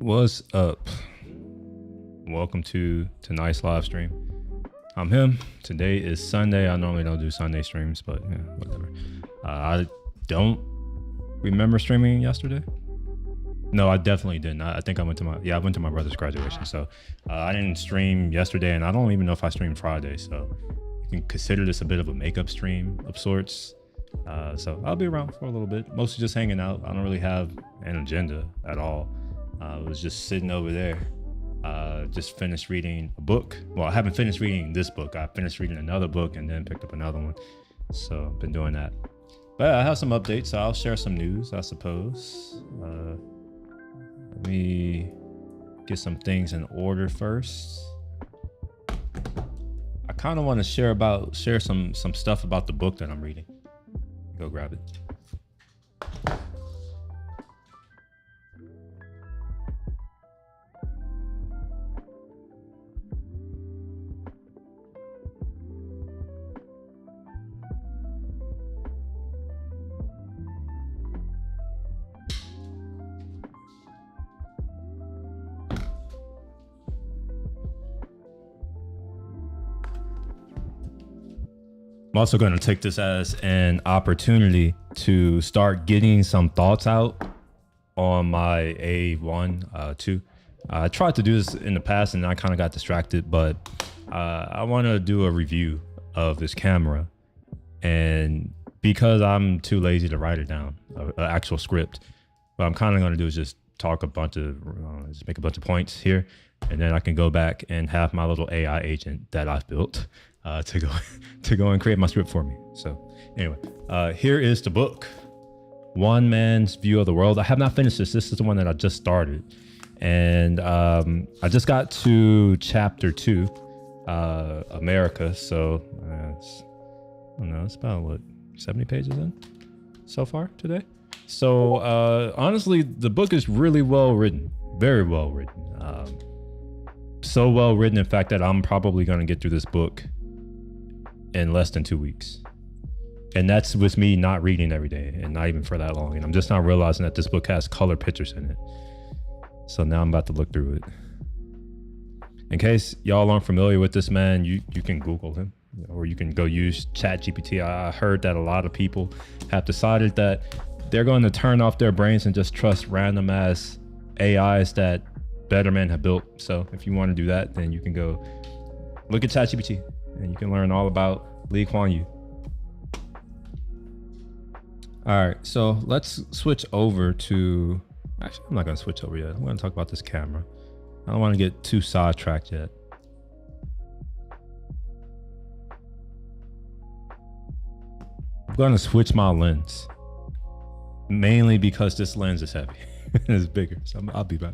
What's up? Welcome to tonight's live stream. I'm him. Today is Sunday. I normally don't do Sunday streams, but yeah, whatever. I don't remember streaming yesterday. No, I definitely didn't. I think I went to my brother's graduation. So I didn't stream yesterday, and I don't even know if I streamed Friday. So you can consider this a bit of a makeup stream of sorts. So I'll be around for a little bit, mostly just hanging out. I don't really have an agenda at all. I was just sitting over there. Just finished reading a book. Well, I haven't finished reading this book. I finished reading another book and then picked up another one. So I've been doing that. But I have some updates. So I'll share some news, I suppose. Let me get some things in order first. I kind of want to share some stuff about the book that I'm reading. Go grab it. I'm also going to take this as an opportunity to start getting some thoughts out on my A1, 2. I tried to do this in the past and I kind of got distracted, but I want to do a review of this camera. And because I'm too lazy to write it down, an actual script, what I'm kind of going to do is just talk just make a bunch of points here. And then I can go back and have my little AI agent that I've built to go and create my script for me. So anyway, here is the book, One Man's View of the World. I have not finished this. This is the one that I just started. And I just got to chapter 2, America. So I don't know, it's about what, 70 pages in so far today. So honestly, the book is really well written, very well written. So well written, in fact, that I'm probably going to get through this book in less than 2 weeks. And that's with me not reading every day and not even for that long. And I'm just not realizing that this book has color pictures in it. So now I'm about to look through it. In case y'all aren't familiar with this man, you can Google him, or you can go use ChatGPT. I heard that a lot of people have decided that they're going to turn off their brains and just trust random ass AIs that better men have built. So if you want to do that, then you can go look at ChatGPT and you can learn all about Lee Kuan Yew. All right, so let's switch over to, actually, I'm not going to switch over yet. I'm going to talk about this camera. I don't want to get too sidetracked yet. I'm going to switch my lens, mainly because this lens is heavy and it's bigger. So I'll be back.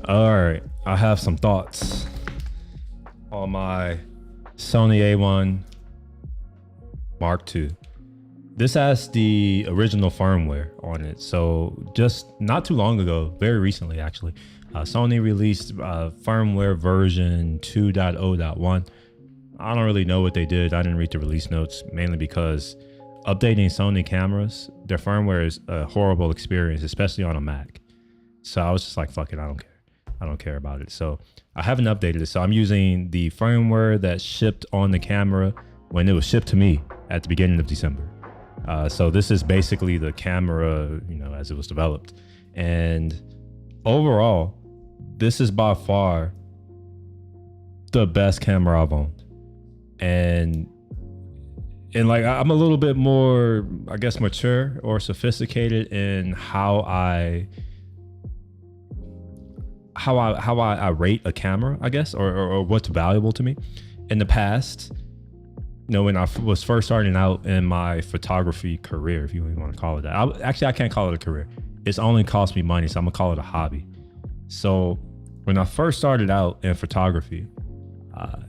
All right, I have some thoughts on my Sony A1 Mark II. This has the original firmware on it. So just not too long ago, very recently actually, Sony released firmware version 2.0.1. I don't really know what they did. I didn't read the release notes, mainly because updating Sony cameras, their firmware is a horrible experience, especially on a Mac. So I was just like, fuck it, I don't care. I don't care about it. So I haven't updated it. So I'm using the firmware that shipped on the camera when it was shipped to me at the beginning of December. So this is basically the camera, as it was developed. And overall, this is by far the best camera I've owned. And like, I'm a little bit more, I guess, mature or sophisticated in how I rate a camera, I guess, or what's valuable to me. In the past, when I was first starting out in my photography career, if you even want to call it that. I can't call it a career. It's only cost me money, so I'm gonna call it a hobby. So when I first started out in photography,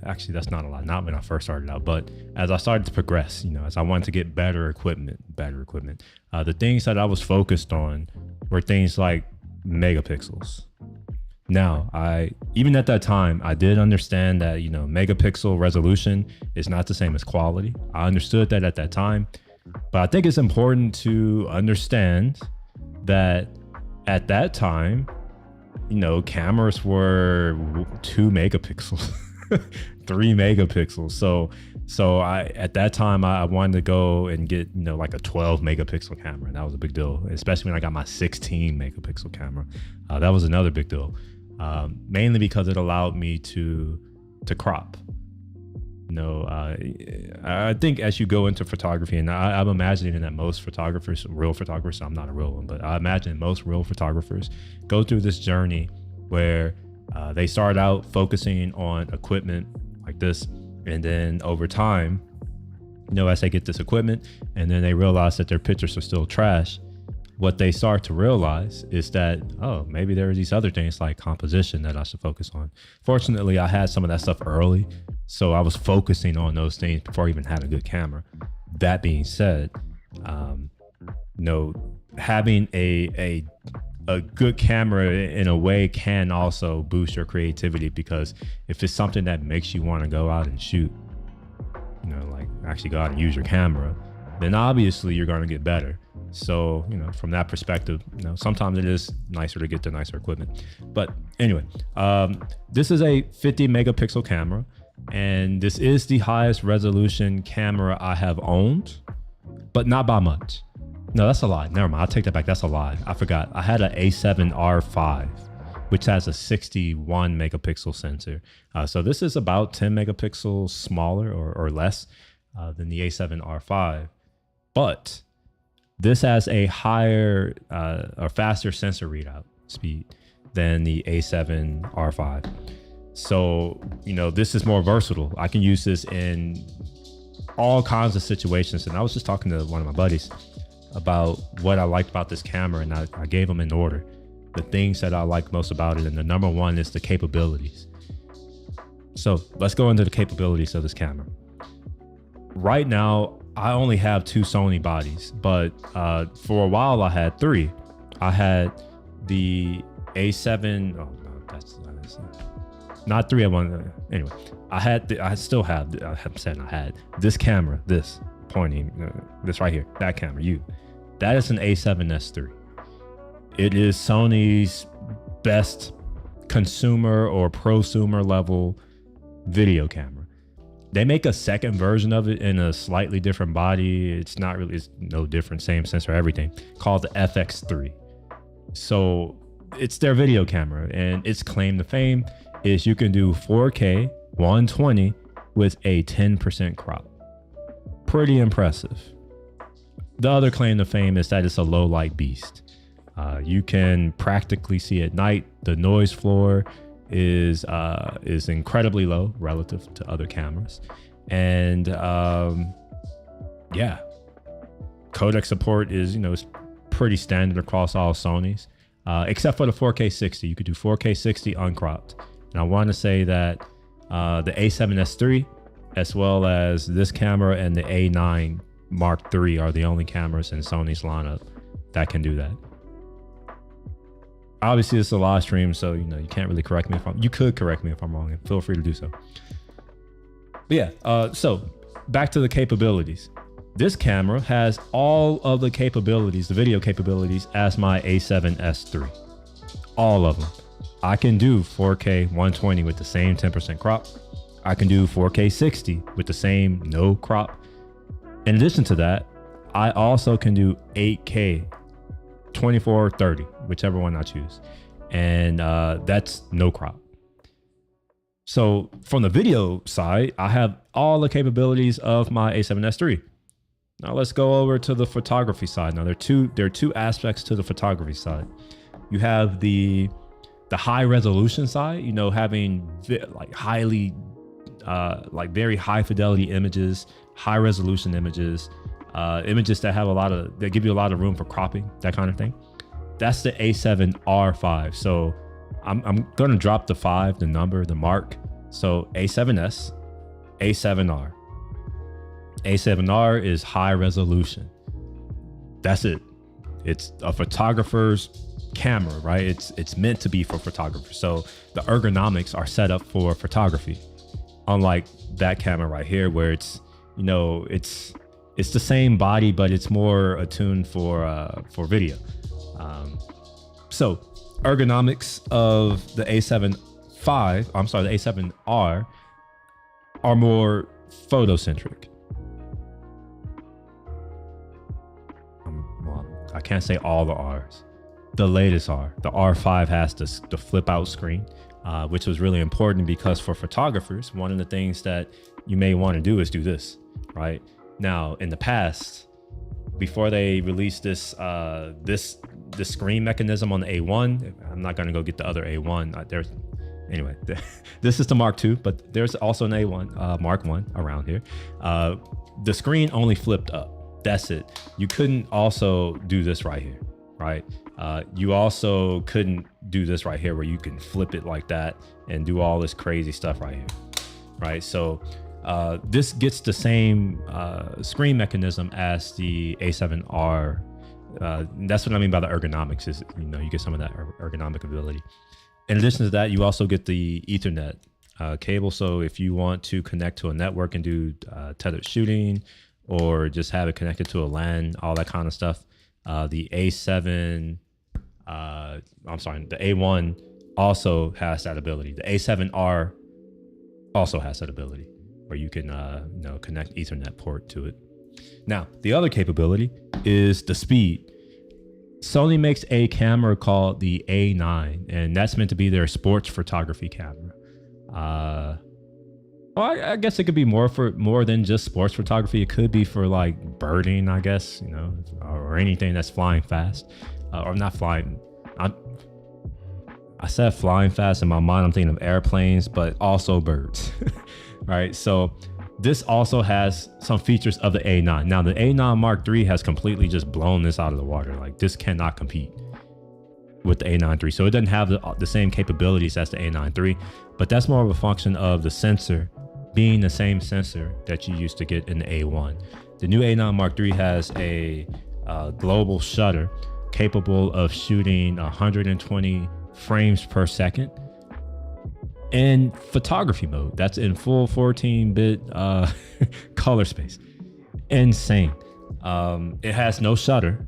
Actually, that's not a lot. Not when I first started out, but as I started to progress, as I wanted to get better equipment, the things that I was focused on were things like megapixels. Now, even at that time, I did understand that, megapixel resolution is not the same as quality. I understood that at that time, but I think it's important to understand that at that time, cameras were 2 megapixels, 3 megapixels. So at that time, I wanted to go and get, like a 12 megapixel camera. And that was a big deal, especially when I got my 16 megapixel camera. That was another big deal, mainly because it allowed me to crop. I think as you go into photography, and I'm imagining that most photographers, real photographers, I'm not a real one, but I imagine most real photographers go through this journey where they start out focusing on equipment like this. And then over time, as they get this equipment and then they realize that their pictures are still trash, what they start to realize is that, oh, maybe there are these other things like composition that I should focus on. Fortunately, I had some of that stuff early, so I was focusing on those things before I even had a good camera. That being said, having a good camera in a way can also boost your creativity, because if it's something that makes you want to go out and shoot, like actually go out and use your camera, then obviously you're going to get better. So, from that perspective, sometimes it is nicer to get the nicer equipment. But anyway, this is a 50 megapixel camera, and this is the highest resolution camera I have owned, but not by much. No, that's a lie. Never mind. I'll take that back. That's a lie. I forgot. I had an A7R5, which has a 61 megapixel sensor. So this is about 10 megapixels smaller or less than the A7R5. But this has a higher or faster sensor readout speed than the A7R5. So, this is more versatile. I can use this in all kinds of situations. And I was just talking to one of my buddies about what I liked about this camera, and I gave them in order the things that I like most about it. And the number one is the capabilities. So let's go into the capabilities of this camera. Right now, I only have 2 Sony bodies, but for a while I had 3. I had the A7. Oh no, that's not 3. Anyway. I'm saying I had this camera, this pointing, this right here, that camera. That is an A7S III. It is Sony's best consumer or prosumer level video camera. They make a second version of it in a slightly different body. It's no different, same sensor, everything, called the FX3. So it's their video camera, and its claim to fame is you can do 4K 120 with a 10% crop. Pretty impressive. The other claim to fame is that it's a low light beast. You can practically see at night. The noise floor is incredibly low relative to other cameras, and codec support is is pretty standard across all Sonys, except for the 4K 60. You could do 4K 60 uncropped, and I want to say that the A7S III, as well as this camera and the A9 Mark III, are the only cameras in Sony's lineup that can do that. Obviously, it's a live stream, so you can't really correct me you could correct me if I'm wrong, and feel free to do so. But yeah, so back to the capabilities. This camera has all of the capabilities, the video capabilities, as my A7S III. All of them. I can do 4K 120 with the same 10% crop. I can do 4K 60 with the same no crop. In addition to that, I also can do 8K 24 or 30, whichever one I choose. And that's no crop. So from the video side, I have all the capabilities of my A7S III. Now let's go over to the photography side. Now there are two aspects to the photography side. You have the high resolution side, having like highly, like very high fidelity images, high resolution images, images that give you a lot of room for cropping, that kind of thing. That's the A7R5. So I'm going to drop the 5, the number, the mark, So A7S, A7R. A7R is high resolution. That's it. It's a photographer's camera, right? It's meant to be for photographers. So the ergonomics are set up for photography. Unlike that camera right here, where it's, you know, it's the same body, but it's more attuned for video. So ergonomics of the the A7R are more photocentric. Well, I can't say all the R's. The latest R, the R5 has the flip out screen, which was really important because for photographers, one of the things that you may want to do is do this, right? Now, in the past, before they released this screen mechanism on the A1, I'm not going to go get the other A1. Anyway, this is the Mark II, but there's also an A1, Mark I around here. The screen only flipped up. That's it. You couldn't also do this right here, right? You also couldn't do this right here where you can flip it like that and do all this crazy stuff right here, right? So this gets the same screen mechanism as the A7R. That's what I mean by the ergonomics is, you know, you get some of that ergonomic ability. In addition to that, you also get the Ethernet cable. So if you want to connect to a network and do tethered shooting or just have it connected to a LAN, all that kind of stuff, the A1 also has that ability. The A7R also has that ability where you can you know, connect Ethernet port to it. Now, the other capability is the speed. Sony makes a camera called the A9, and that's meant to be their sports photography camera. Well, I guess it could be more than just sports photography. It could be for like birding, I guess, you know, or anything that's flying fast, or not flying. I said flying fast in my mind. I'm thinking of airplanes, but also birds, right? So this also has some features of the A9. Now the A9 Mark III has completely just blown this out of the water. Like this cannot compete with the A9 III. So it doesn't have the same capabilities as the A9 III, but that's more of a function of the sensor being the same sensor that you used to get in the A1. The new A9 Mark III has a global shutter capable of shooting 120 frames per second in photography mode. That's in full 14-bit color space. Insane. It has no shutter.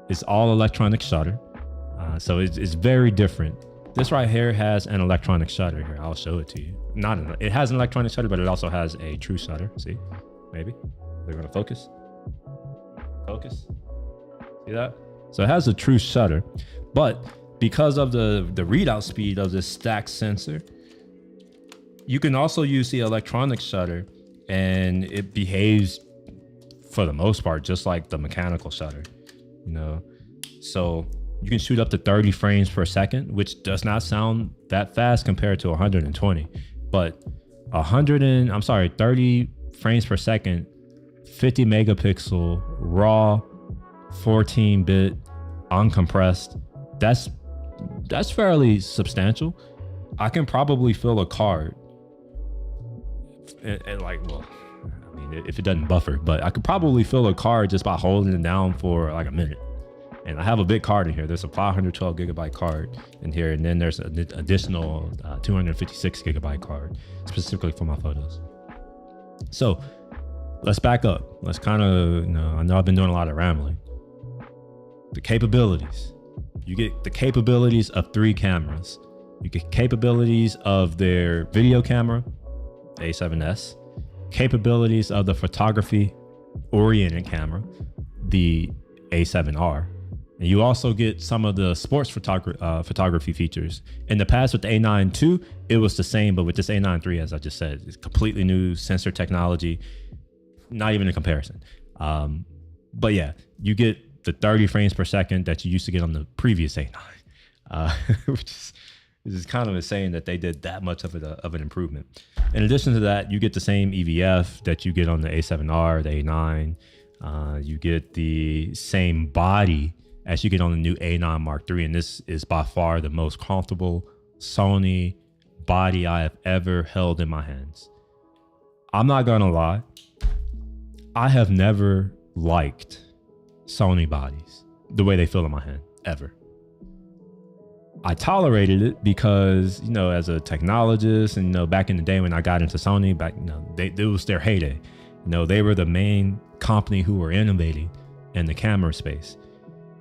It's all electronic shutter. So it's very different. This right here has an electronic shutter here. I'll show it to you. It has an electronic shutter, but it also has a true shutter. See, maybe they're gonna focus. Focus. See that? So it has a true shutter, but because of the readout speed of this stacked sensor, you can also use the electronic shutter, and it behaves for the most part just like the mechanical shutter, you know. So you can shoot up to 30 frames per second, which does not sound that fast compared to 120, but 30 frames per second, 50 megapixel raw, 14-bit uncompressed. That's fairly substantial. I can probably fill a card and like, well, I mean, if it doesn't buffer, but I could probably fill a card just by holding it down for like a minute. And I have a big card in here. There's a 512 gigabyte card in here, and then there's an additional 256 gigabyte card specifically for my photos. So let's back up. Let's kind of, you know, I know I've been doing a lot of rambling. The capabilities. You get the capabilities of 3 cameras. You get capabilities of their video camera, A7S, capabilities of the photography oriented camera, the A7R. And you also get some of the sports photography features. In the past with the A9 II, it was the same, but with this A9 III, as I just said, it's completely new sensor technology, not even a comparison. But yeah, you get the 30 frames per second that you used to get on the previous A9, which is kind of insane that they did that much of an improvement. In addition to that, you get the same EVF that you get on the A7R, the A9. You get the same body as you get on the new A9 Mark III, and this is by far the most comfortable Sony body I have ever held in my hands. I'm not gonna lie, I have never liked Sony bodies the way they feel in my hand, ever. I tolerated it because, you know, as a technologist and, you know, back in the day when I got into Sony, back, you know, it was their heyday. You know, they were the main company who were innovating in the camera space.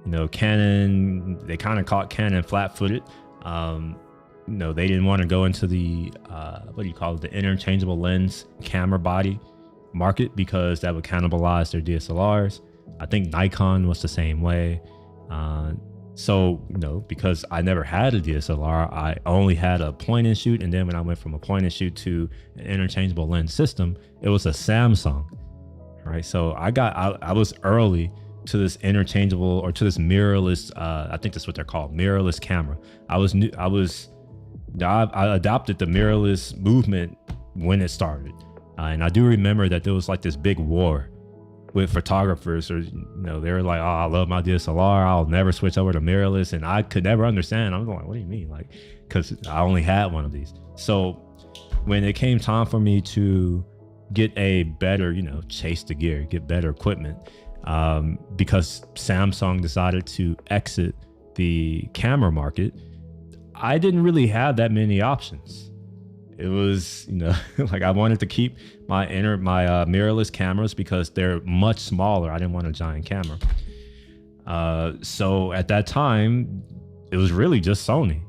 You know, Canon, they kind of caught Canon flat-footed. You know, they didn't want to go into the, what do you call it, the interchangeable lens camera body market because that would cannibalize their DSLRs. I think Nikon was the same way. So, you know, because I never had a DSLR, I only had a point and shoot. And then when I went from a point and shoot to an interchangeable lens system, it was a Samsung, right? So I was early to this interchangeable or to this mirrorless, I think that's what they're called, mirrorless camera. I adopted the mirrorless movement when it started. And I do remember that there was like this big war with photographers, or, you know, they were like, oh, I love my DSLR, I'll never switch over to mirrorless. And I could never understand. I'm like, what do you mean? Like, because I only had one of these. So when it came time for me to get a better, you know, chase the gear, get better equipment, because Samsung decided to exit the camera market, I didn't really have that many options. It was, you know, like I wanted to keep my mirrorless cameras because they're much smaller. I didn't want a giant camera. So at that time, it was really just Sony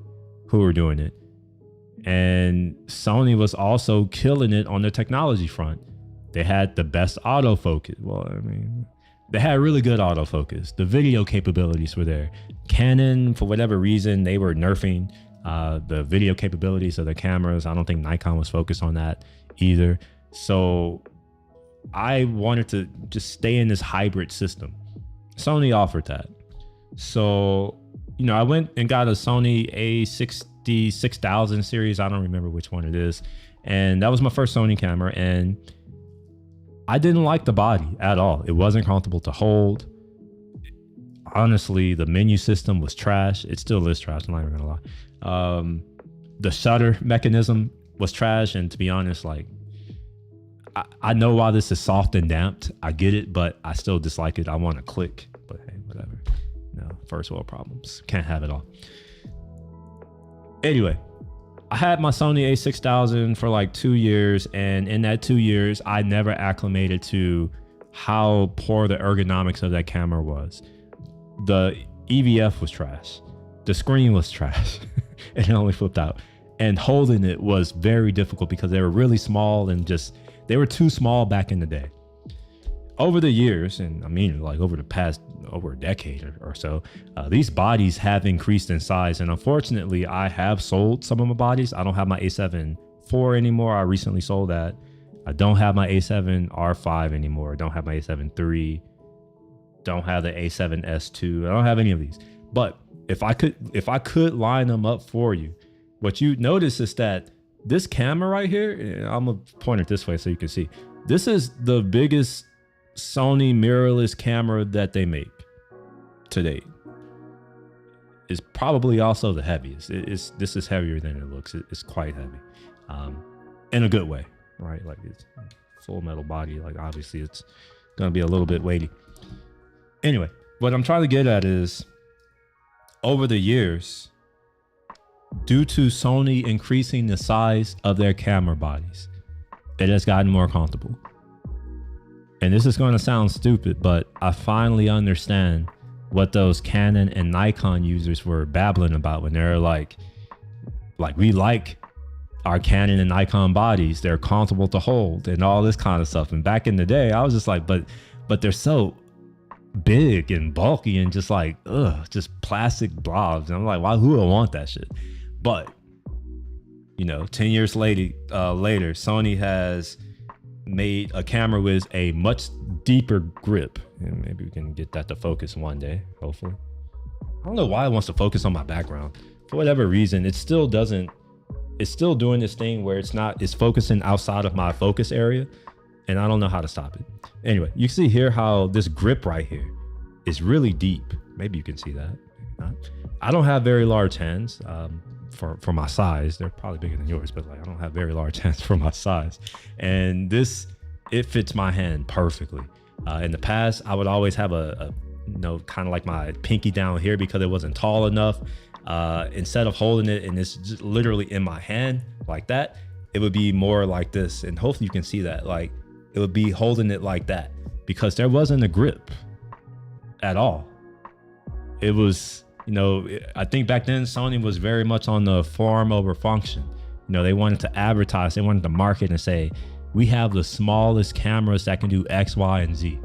who were doing it. And Sony was also killing it on the technology front. They had the best autofocus. Well, I mean, they had really good autofocus. The video capabilities were there. Canon, for whatever reason, they were nerfing the video capabilities of the cameras. I don't think Nikon was focused on that either. So I wanted to just stay in this hybrid system. Sony offered that. So, you know, I went and got a Sony A6000 series. I don't remember which one it is. And that was my first Sony camera. And I didn't like the body at all. It wasn't comfortable to hold. Honestly, the menu system was trash. It still is trash, I'm not even gonna lie. The shutter mechanism was trash, and to be honest, like, I know why this is soft and damped. I get it, but I still dislike it. I want to click, but hey, whatever. No, first world problems. Can't have it all. Anyway, I had my Sony A6000 for like 2 years, and in that 2 years, I never acclimated to how poor the ergonomics of that camera was. The EVF was trash. The screen was trash. It only flipped out. And holding it was very difficult because they were really small and just, they were too small back in the day. Over the years, and I mean like over a decade or so, these bodies have increased in size. And unfortunately, I have sold some of my bodies. I don't have my A7 IV anymore. I recently sold that. I don't have my A7 R5 anymore. I don't have my A7 III. Don't have the A7S II. I don't have any of these. But if I could line them up for you, what you notice is that this camera right here, I'm gonna point it this way so you can see. This is the biggest Sony mirrorless camera that they make to date. It's probably also the heaviest. This is heavier than it looks. It's quite heavy, in a good way, right? Like, it's full metal body. Like, obviously it's gonna be a little bit weighty. Anyway, what I'm trying to get at is, over the years, due to Sony increasing the size of their camera bodies, it has gotten more comfortable. And this is going to sound stupid, but I finally understand what those Canon and Nikon users were babbling about when they're like we like our Canon and Nikon bodies. They're comfortable to hold and all this kind of stuff. And back in the day, I was just like, but they're so big and bulky and just like, just plastic blobs. And I'm like, who would want that shit? But, you know, 10 years later, Sony has made a camera with a much deeper grip. And maybe we can get that to focus one day, hopefully. I don't know why it wants to focus on my background. For whatever reason, it still doesn't. It's still doing this thing where it's focusing outside of my focus area. And I don't know how to stop it. Anyway, you see here how this grip right here is really deep. Maybe you can see that. Maybe not. I don't have very large hands. for my size. They're probably bigger than yours, but like I don't have very large hands for my size. And it fits my hand perfectly. In the past, I would always have a kind of like my pinky down here because it wasn't tall enough. Instead of holding it and it's just literally in my hand like that, it would be more like this. And hopefully you can see that. Like it would be holding it like that because there wasn't a grip at all. It was, I think back then Sony was very much on the form over function. They wanted to advertise, they wanted to market and say, we have the smallest cameras that can do X, Y, and Z.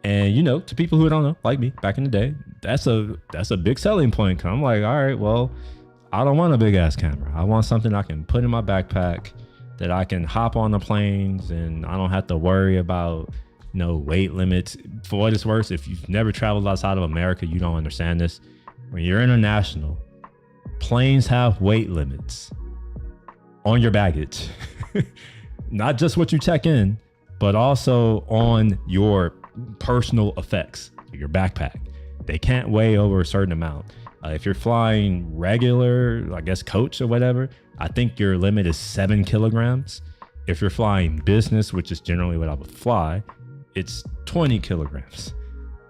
And to people who don't know, like me back in the day, that's a big selling point. Cause I'm like, all right, well, I don't want a big ass camera. I want something I can put in my backpack that I can hop on the planes and I don't have to worry about weight limits. For what it's worth, if you've never traveled outside of America, you don't understand this. When you're international, planes have weight limits on your baggage. Not just what you check in, but also on your personal effects, your backpack. They can't weigh over a certain amount. If you're flying regular, I guess coach or whatever, I think your limit is 7 kilograms. If you're flying business, which is generally what I would fly, it's 20 kilograms.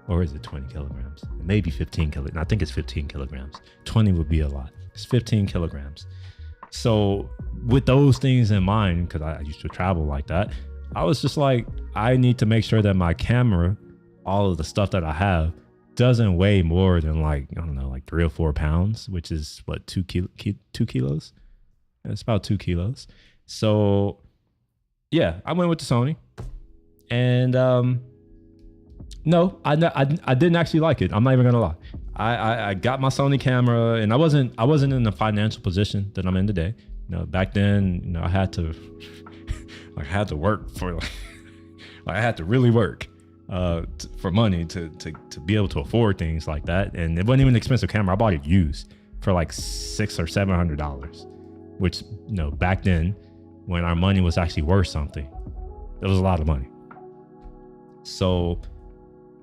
Or is it 20 kilograms? Maybe 15 kilograms. I think it's 15 kilograms. 20 would be a lot. It's 15 kilograms. So with those things in mind, because I used to travel like that, I was just like, I need to make sure that my camera, all of the stuff that I have, doesn't weigh more than like 3 or 4 pounds, which is what, 2 kilos? It's about 2 kilos. So yeah, I went with the Sony. And no, I didn't actually like it. I'm not even gonna lie. I got my Sony camera, and I wasn't in the financial position that I'm in today. Back then, I had to work for I had to really work for money to be able to afford things like that. And it wasn't even an expensive camera. I bought it used for like $600 or $700, which back then, when our money was actually worth something, it was a lot of money. So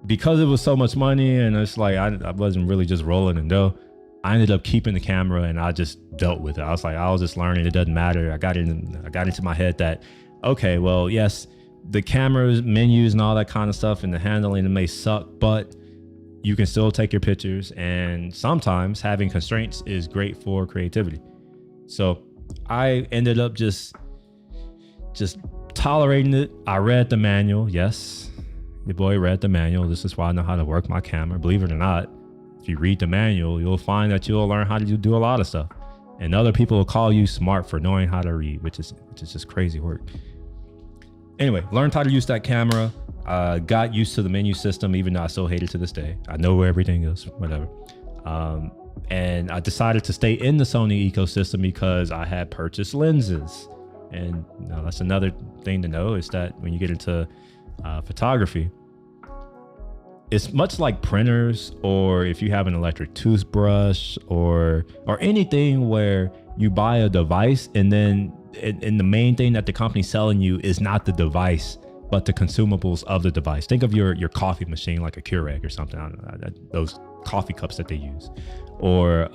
because it was so much money and it's like I wasn't really just rolling in dough, I ended up keeping the camera and I just dealt with it. I was just learning. It doesn't matter. I got into my head that, okay, well, yes, the camera's menus and all that kind of stuff and the handling, it may suck, but you can still take your pictures. And sometimes having constraints is great for creativity. So I ended up just tolerating it. I read the manual. Yes, your boy read the manual. This is why I know how to work my camera. Believe it or not, if you read the manual, you'll find that you'll learn how to do a lot of stuff. And other people will call you smart for knowing how to read, which is just crazy work. Anyway, learned how to use that camera. Got used to the menu system, even though I still hate it to this day. I know where everything is, whatever. And I decided to stay in the Sony ecosystem because I had purchased lenses. And that's another thing to know is that when you get into photography, it's much like printers, or if you have an electric toothbrush or anything where you buy a device and then and the main thing that the company's selling you is not the device, but the consumables of the device. Think of your coffee machine like a Keurig or something, those coffee cups that they use. Or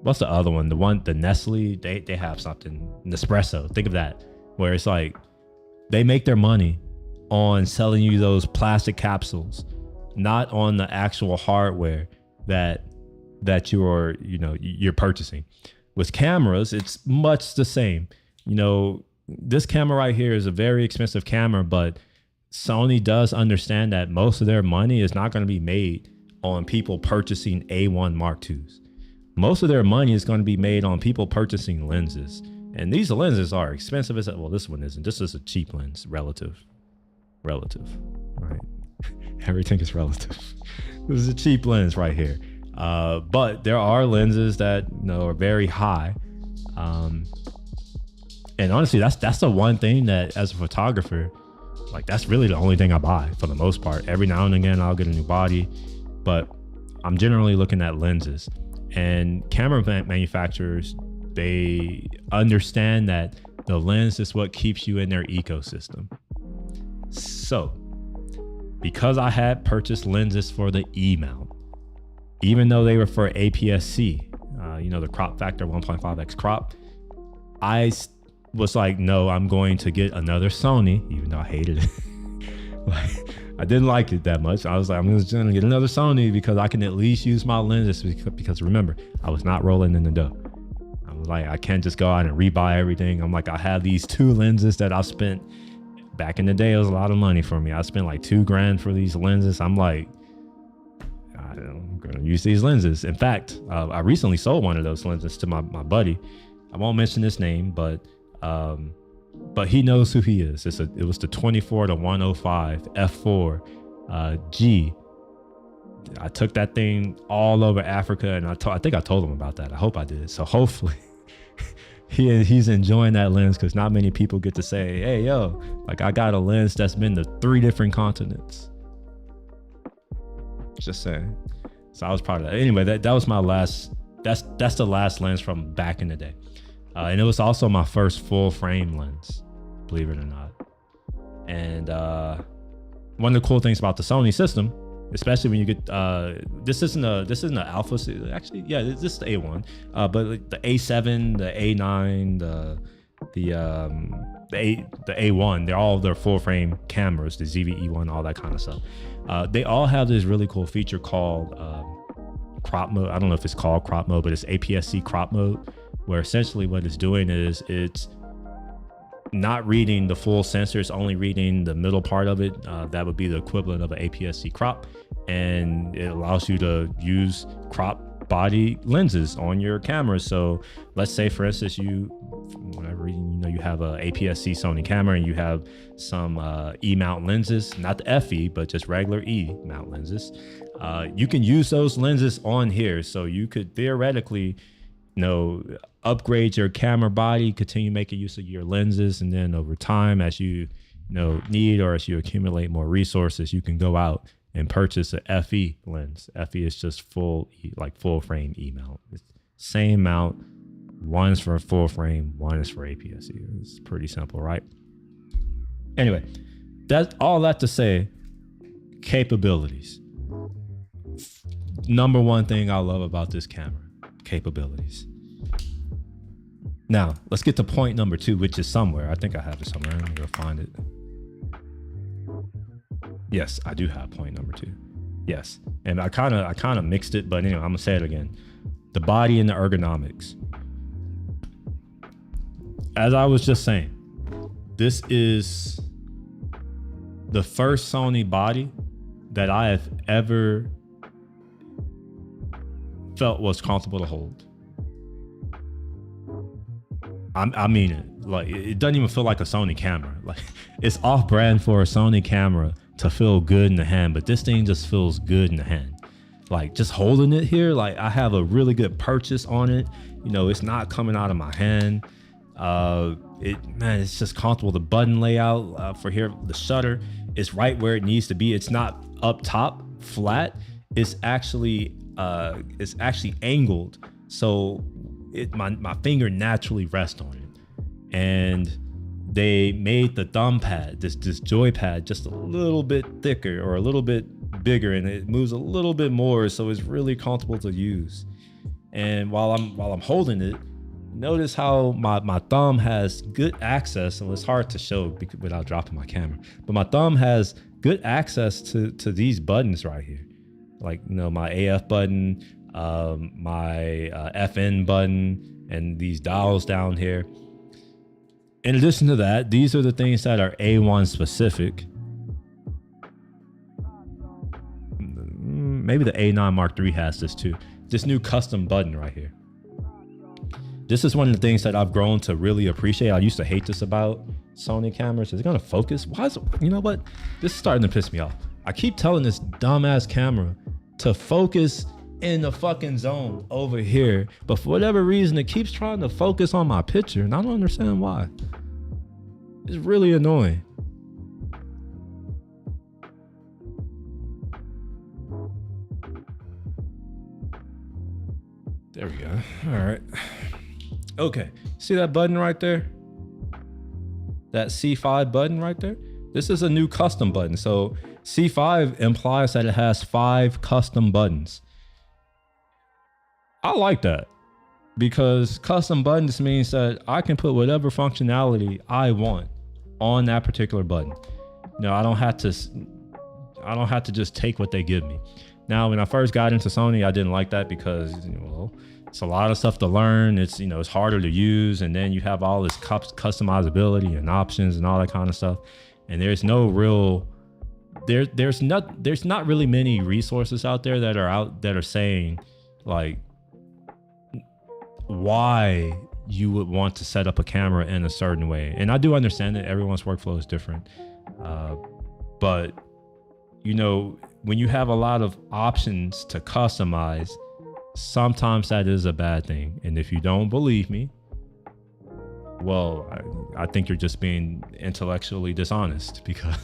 what's the other one? The Nestle, they have something, Nespresso. Think of that, where it's like they make their money on selling you those plastic capsules, not on the actual hardware that you're purchasing. With cameras, it's much the same. This camera right here is a very expensive camera, but Sony does understand that most of their money is not going to be made on people purchasing A1 Mark IIs. Most of their money is going to be made on people purchasing lenses. And these lenses are expensive as well. This one isn't. This is a cheap lens, relative, right? Everything is relative. This is a cheap lens right here. But there are lenses that are very high. And honestly, that's the one thing that as a photographer, like that's really the only thing I buy for the most part. Every now and again, I'll get a new body, but I'm generally looking at lenses. And camera manufacturers, they understand that the lens is what keeps you in their ecosystem. So because I had purchased lenses for the E mount, even though they were for APS-C, the crop factor, 1.5x crop. Was like, no, I'm going to get another Sony, even though I hated it. Like, I didn't like it that much. I was like, I'm just gonna get another Sony because I can at least use my lenses, because remember, I was not rolling in the dough. I was like, I can't just go out and rebuy everything. I'm like, I have these 2 lenses that I spent back in the day. It was a lot of money for me. I spent like $2,000 for these lenses. I'm like, I'm gonna use these lenses. In fact, I recently sold one of those lenses to my buddy. I won't mention his name, but he knows who he is. It was the 24-105 f4 G. I took that thing all over Africa, and I think I told him about that. I hope I did. So hopefully he's enjoying that lens, because not many people get to say, hey, yo, like, I got a lens that's been to 3 different continents. Just saying. So I was proud of that. Anyway, that was my last, that's the last lens from back in the day. And it was also my first full frame lens, believe it or not. And one of the cool things about the Sony system, especially when you get this isn't an alpha, actually, yeah, this is the A1, but like the A7, the A9, the A1, they're full frame cameras, the ZV-E1, all that kind of stuff. They all have this really cool feature called crop mode. I don't know if it's called crop mode, but it's APS-C crop mode, where essentially what it's doing is it's not reading the full sensor, it's only reading the middle part of it. That would be the equivalent of an APS-C crop, and it allows you to use crop body lenses on your camera. So let's say, for instance, whenever you have a APS-C Sony camera and you have some E-mount lenses, not the FE, but just regular E-mount lenses. You can use those lenses on here. So you could theoretically, upgrade your camera body, continue making use of your lenses, and then over time, as you need, or as you accumulate more resources, you can go out and purchase a FE lens. FE is just full frame E-mount. It's same mount. One is for a full frame, one is for APS-C. It's pretty simple, right? Anyway, that's all that to say, capabilities. Number one thing I love about this camera, capabilities. Now, let's get to point number 2, which is somewhere. I think I have it somewhere. I'm gonna go find it. Yes, I do have point number 2. Yes, and I kind of mixed it, but anyway, I'm gonna say it again. The body and the ergonomics. As I was just saying, this is the first Sony body that I have ever felt was comfortable to hold. I mean it. Like, it doesn't even feel like a Sony camera. Like, it's off brand for a Sony camera to feel good in the hand, but this thing just feels good in the hand. Like, just holding it here, like, I have a really good purchase on it. It's not coming out of my hand. It's just comfortable. The button layout for here, the shutter is right where it needs to be. It's not up top flat. It's actually angled, so my finger naturally rests on it. And they made the thumb pad, this joypad, just a little bit thicker or a little bit bigger, and it moves a little bit more, so it's really comfortable to use. And while I'm holding it, notice how my thumb has good access, and it's hard to show without dropping my camera, but my thumb has good access to these buttons right here, like my AF button, my FN button, and these dials down here. In addition to that, these are the things that are A1 specific. Maybe the A9 Mark III has this too. This new custom button right here. This is one of the things that I've grown to really appreciate. I used to hate this about Sony cameras. Is it gonna focus? Why is it, you know what? This is starting to piss me off. I keep telling this dumbass camera to focus in the fucking zone over here, but for whatever reason, it keeps trying to focus on my picture, and I don't understand why. It's really annoying. There we go. All right. Okay. See that button right there? That C5 button right there? This is a new custom button. So C5 implies that it has 5 custom buttons. I like that. because custom buttons means that I can put whatever functionality I want on that particular button. No, I don't have to just take what they give me. Now, when I first got into Sony, I didn't like that because, well, it's a lot of stuff to learn. It's, it's harder to use. And then you have all this customizability and options and all that kind of stuff. And there's no real, there's not really many resources out there that are saying like why you would want to set up a camera in a certain way. And I do understand that everyone's workflow is different. But when you have a lot of options to customize, sometimes that is a bad thing. And if you don't believe me, well, I think you're just being intellectually dishonest because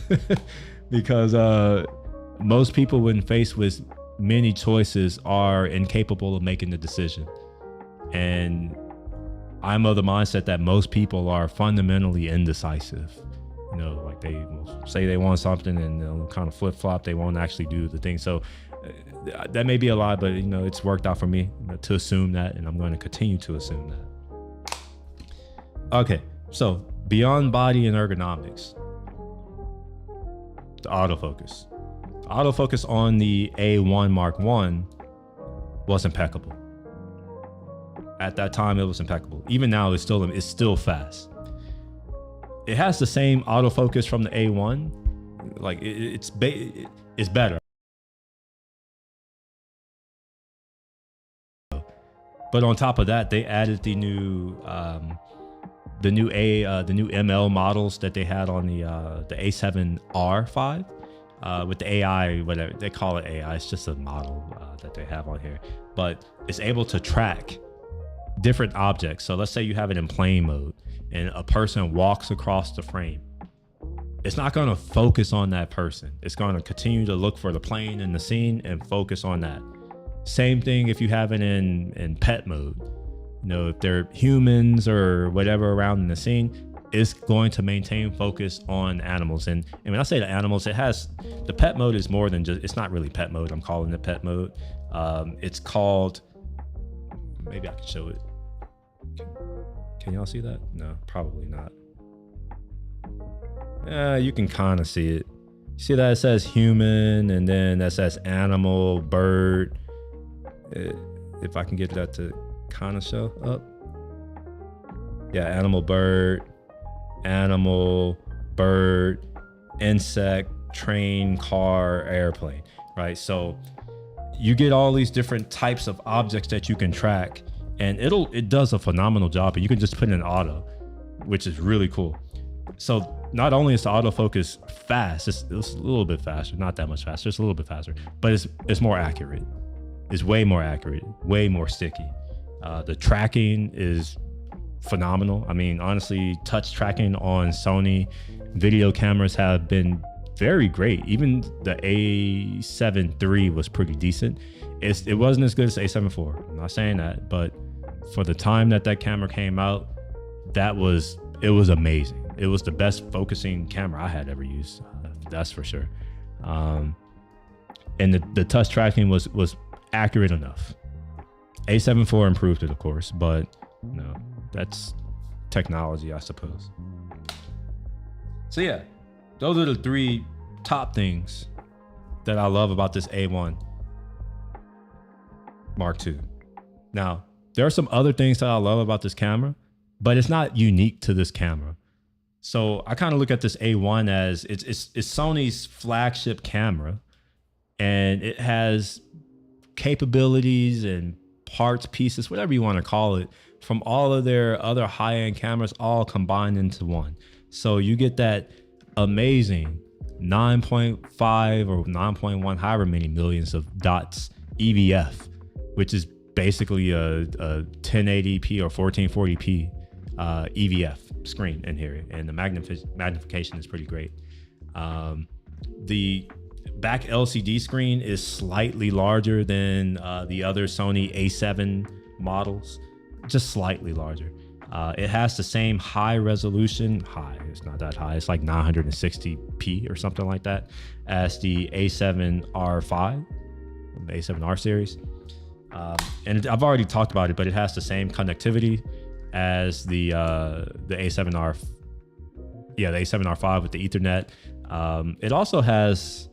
most people, when faced with many choices, are incapable of making the decision. And I'm of the mindset that most people are fundamentally indecisive. Like they will say they want something and they'll kind of flip flop. They won't actually do the thing. So that may be a lie, but it's worked out for me to assume that, and I'm going to continue to assume that. Okay, so beyond body and ergonomics, the autofocus. Autofocus on the A1 Mark I was impeccable. At that time, it was impeccable. Even now, it's still fast. It has the same autofocus from the A1. Like it's better. But on top of that, they added the new ML models that they had on the A7R5 with the AI, whatever they call it AI. It's just a model that they have on here, but it's able to track different objects. So let's say you have it in plane mode and a person walks across the frame. It's not going to focus on that person. It's going to continue to look for the plane in the scene and focus on that. Same thing if you have it in pet mode. If they're humans or whatever around in the scene, it's going to maintain focus on animals. And when I say the animals, the pet mode is more than just, it's not really pet mode. I'm calling it pet mode. It's called, maybe I can show it. Can y'all see that? No, probably not. You can kind of see it. See that it says human and then that says animal, bird. If I can get that to kind of show up. Yeah, animal, bird, insect, train, car, airplane, right? So you get all these different types of objects that you can track, and it does a phenomenal job. And you can just put in auto, which is really cool. So not only is the autofocus fast, it's a little bit faster, not that much faster, it's a little bit faster, but it's more accurate. It's way more accurate, way more sticky. The tracking is phenomenal. I mean, honestly, touch tracking on Sony video cameras have been very great. Even the A7 III was pretty decent. It wasn't as good as the A7 IV. I'm not saying that, but for the time that camera came out, it was amazing. It was the best focusing camera I had ever used. That's for sure. And the touch tracking was accurate enough. A7 IV improved it, of course, but that's technology, I suppose. So yeah, those are the three top things that I love about this A1 Mark II. Now, there are some other things that I love about this camera, but it's not unique to this camera. So I kind of look at this A1 as it's Sony's flagship camera, and it has capabilities and parts, pieces, whatever you want to call it, from all of their other high-end cameras all combined into one. So you get that amazing 9.5 or 9.1, however many millions of dots EVF, which is basically a 1080p or 1440p EVF screen in here, and the magnification is pretty great. The back LCD screen is slightly larger than the other Sony A7 models, just slightly larger. It has the same high resolution, it's not that high, it's like 960p or something like that, as the A7R5, the A7R series. And I've already talked about it, but it has the same connectivity as the A7R, the A7R5 with the Ethernet. It also has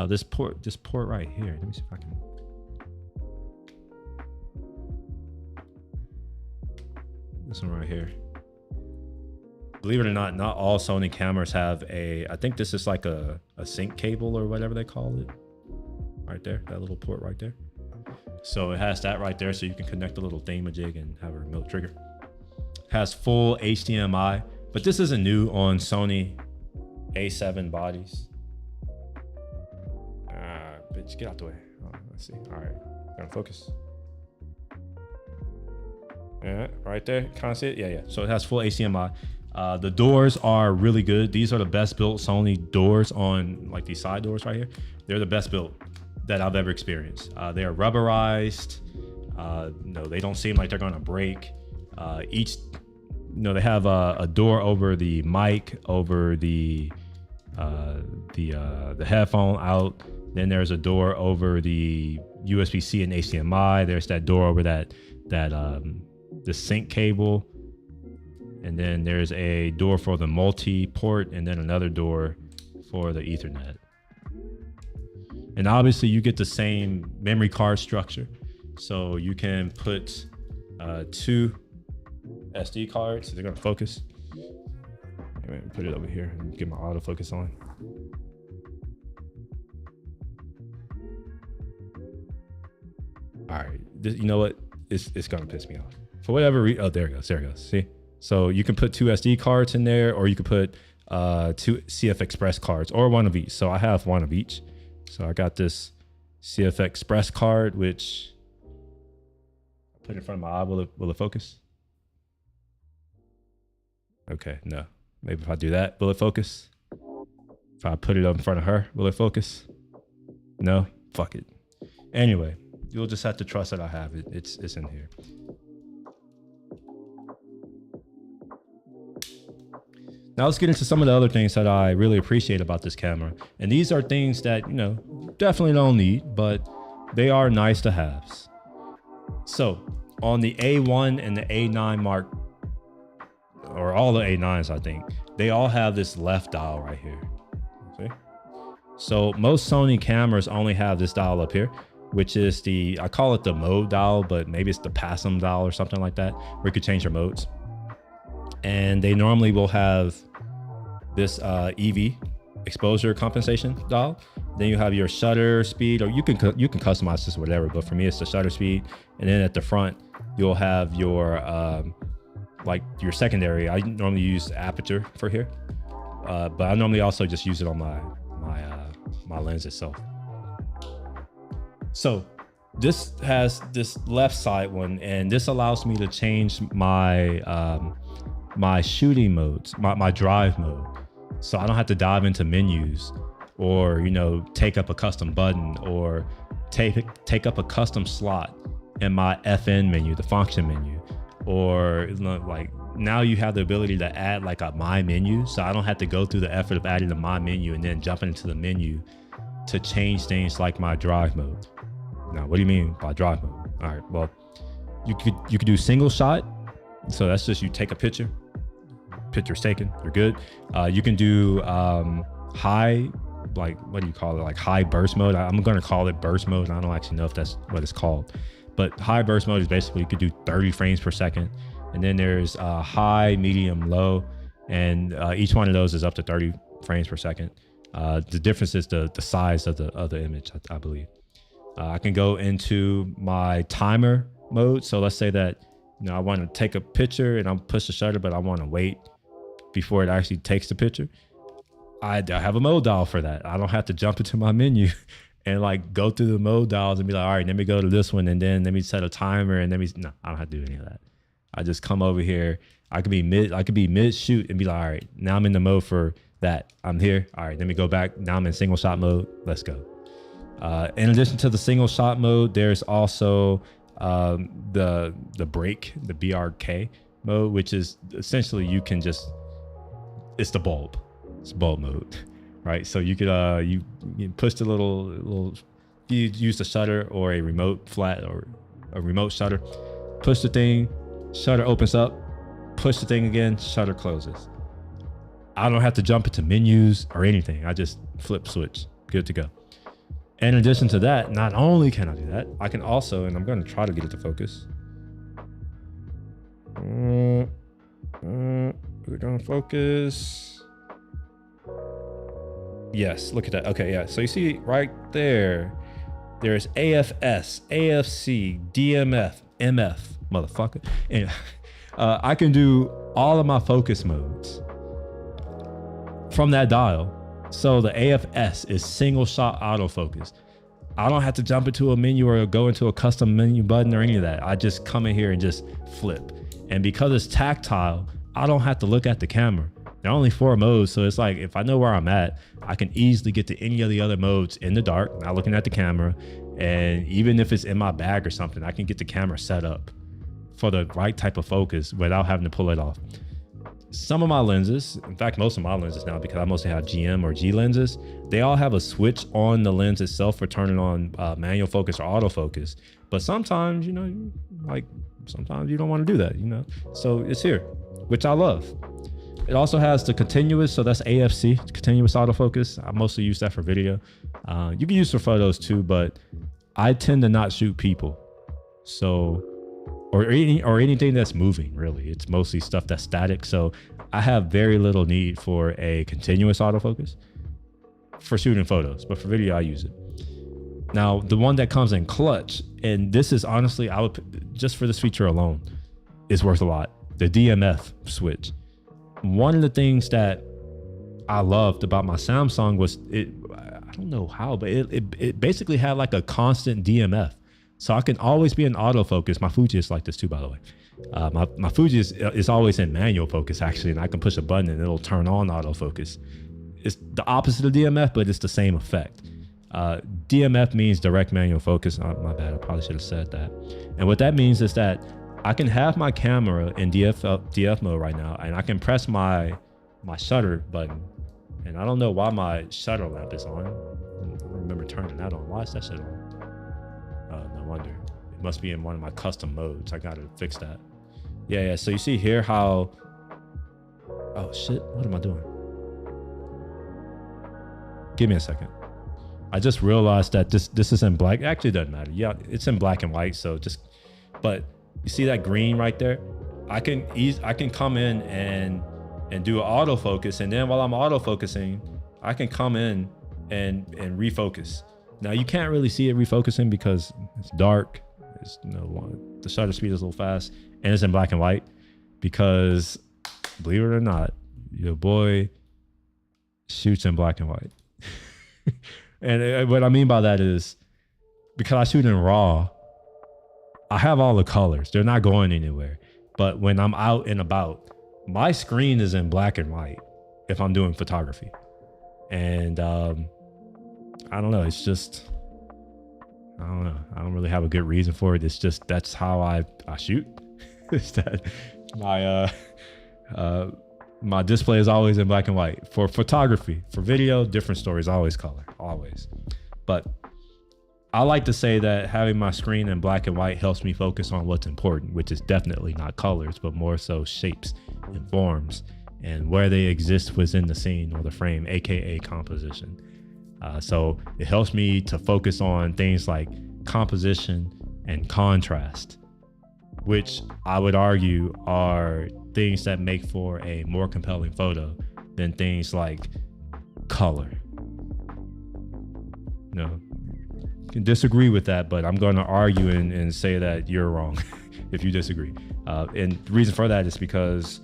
this port right here. Let me see if I can. This one right here. Believe it or not all Sony cameras have I think this is like a sync cable or whatever they call it. Right there, that little port right there. So it has that right there, so you can connect a little thingamajig and have a remote trigger. Has full HDMI, but this isn't new on Sony A7 bodies. Bitch, get out the way. Oh, let's see. All right, gonna focus. Yeah, right there. Kind of see it? Yeah. So it has full HDMI. The doors are really good. These are the best built Sony doors on like these side doors right here. They're the best built that I've ever experienced. They are rubberized. No, they don't seem like they're gonna break. They have a door over the mic, over the headphone out. Then there's a door over the USB-C and HDMI. There's that door over the sync cable. And then there's a door for the multi-port, and then another door for the Ethernet. And obviously you get the same memory card structure. So you can put 2 SD cards. They're gonna focus. Put it over here and get my autofocus on. All right, you know what? It's gonna piss me off. For whatever reason, oh, there it goes, see? So you can put 2 SD cards in there, or you could put 2 CF Express cards, or one of each. So I have one of each. So I got this CF Express card, which I put in front of my eye. Will it focus? Okay, no. Maybe if I do that, will it focus? If I put it up in front of her, will it focus? No? Fuck it. Anyway, you'll just have to trust that I have it. It's in here. Now let's get into some of the other things that I really appreciate about this camera. And these are things that, definitely don't need, but they are nice to haves. So on the A1 and the A9 Mark, or all the A9s, I think, they all have this left dial right here. See? So most Sony cameras only have this dial up here, which is I call it the mode dial, but maybe it's the PASM dial or something like that, where you could change your modes. And they normally will have this EV, exposure compensation dial. Then you have your shutter speed, or you can customize this or whatever, but for me it's the shutter speed. And then at the front you'll have your like your secondary. I normally use aperture for here, but I normally also just use it on my lens itself. So this has this left side one, and this allows me to change my my shooting modes, my drive mode. So I don't have to dive into menus, or take up a custom button, or take up a custom slot in my FN menu, the function menu. Or like now you have the ability to add like a my menu, so I don't have to go through the effort of adding the my menu and then jumping into the menu to change things like my drive mode. Now, what do you mean by drive mode? All right, well, you could do single shot. So that's just you take a picture's taken, you're good. You can do high, like, what do you call it? Like high burst mode. I'm gonna call it burst mode. I don't actually know if that's what it's called, but high burst mode is basically you could do 30 frames per second. And then there's high, medium, low, and each one of those is up to 30 frames per second. The difference is the size of the image, I believe. I can go into my timer mode. So let's say that I want to take a picture and I'm push the shutter, but I want to wait before it actually takes the picture. I have a mode dial for that. I don't have to jump into my menu and like go through the mode dials and be like, all right, let me go to this one, and then let me set a timer, and no, I don't have to do any of that. I just come over here. I could be mid shoot and be like, all right, now I'm in the mode for that. I'm here. All right, let me go back. Now I'm in single shot mode. Let's go. In addition to the single shot mode, there's also the break, the BRK mode, which is essentially it's the bulb. It's bulb mode, right? So you could you push the little you use the shutter or a remote flat or a remote shutter. Push the thing, shutter opens up, push the thing again, shutter closes. I don't have to jump into menus or anything. I just flip switch, good to go. In addition to that, not only can I do that, I can also, and I'm going to try to get it to focus. Is it going to focus? Yes, look at that. Okay, yeah. So you see right there, there's AFS, AFC, DMF, MF, motherfucker. And I can do all of my focus modes from that dial. So the AFS is single shot autofocus. I don't have to jump into a menu or go into a custom menu button or any of that. I just come in here and just flip. And because it's tactile, I don't have to look at the camera. There are only 4 modes, so it's like if I know where I'm at, I can easily get to any of the other modes in the dark, not looking at the camera. And even if it's in my bag or something, I can get the camera set up for the right type of focus without having to pull it off. Some of my lenses, in fact, most of my lenses now, because I mostly have GM or G lenses, they all have a switch on the lens itself for turning on manual focus or autofocus. But sometimes, you know, like sometimes you don't want to do that, you know? So it's here, which I love. It also has the continuous, so that's AFC, continuous autofocus. I mostly use that for video. You can use for photos too, but I tend to not shoot people. So, or anything that's moving, really. It's mostly stuff that's static. So I have very little need for a continuous autofocus for shooting photos, but for video, I use it. Now, the one that comes in clutch, and this is honestly, I would, just for this feature alone, is worth a lot. The DMF switch. One of the things that I loved about my Samsung was I don't know how, but it basically had like a constant DMF. So I can always be in autofocus. My Fuji is like this too, by the way. My Fuji is always in manual focus actually, and I can push a button and it'll turn on autofocus. It's the opposite of DMF, but it's the same effect. DMF means direct manual focus. Oh, my bad, I probably should have said that. And what that means is that I can have my camera in DF mode right now, and I can press my shutter button. And I don't know why my shutter lamp is on. I don't remember turning that on. Why is that shit on? No wonder. It must be in one of my custom modes. I gotta fix that. Yeah. So you see here how, oh shit, what am I doing? Give me a second. I just realized that this is in black. It actually doesn't matter. Yeah, it's in black and white. So but you see that green right there? I can come in and do an autofocus, and then while I'm autofocusing, I can come in and refocus. Now you can't really see it refocusing because it's dark. The shutter speed is a little fast, and it's in black and white because, believe it or not, your boy shoots in black and white. And what I mean by that is because I shoot in RAW, I have all the colors. They're not going anywhere. But when I'm out and about, my screen is in black and white if I'm doing photography. And I don't know. It's just, I don't know. I don't really have a good reason for it. It's just, that's how I shoot. It's that my display is always in black and white. For photography, for video, different stories, always color, always. But I like to say that having my screen in black and white helps me focus on what's important, which is definitely not colors, but more so shapes and forms and where they exist within the scene or the frame, AKA composition. So it helps me to focus on things like composition and contrast, which I would argue are things that make for a more compelling photo than things like color. No, you can disagree with that, but I'm going to argue and say that you're wrong if you disagree. And the reason for that is because,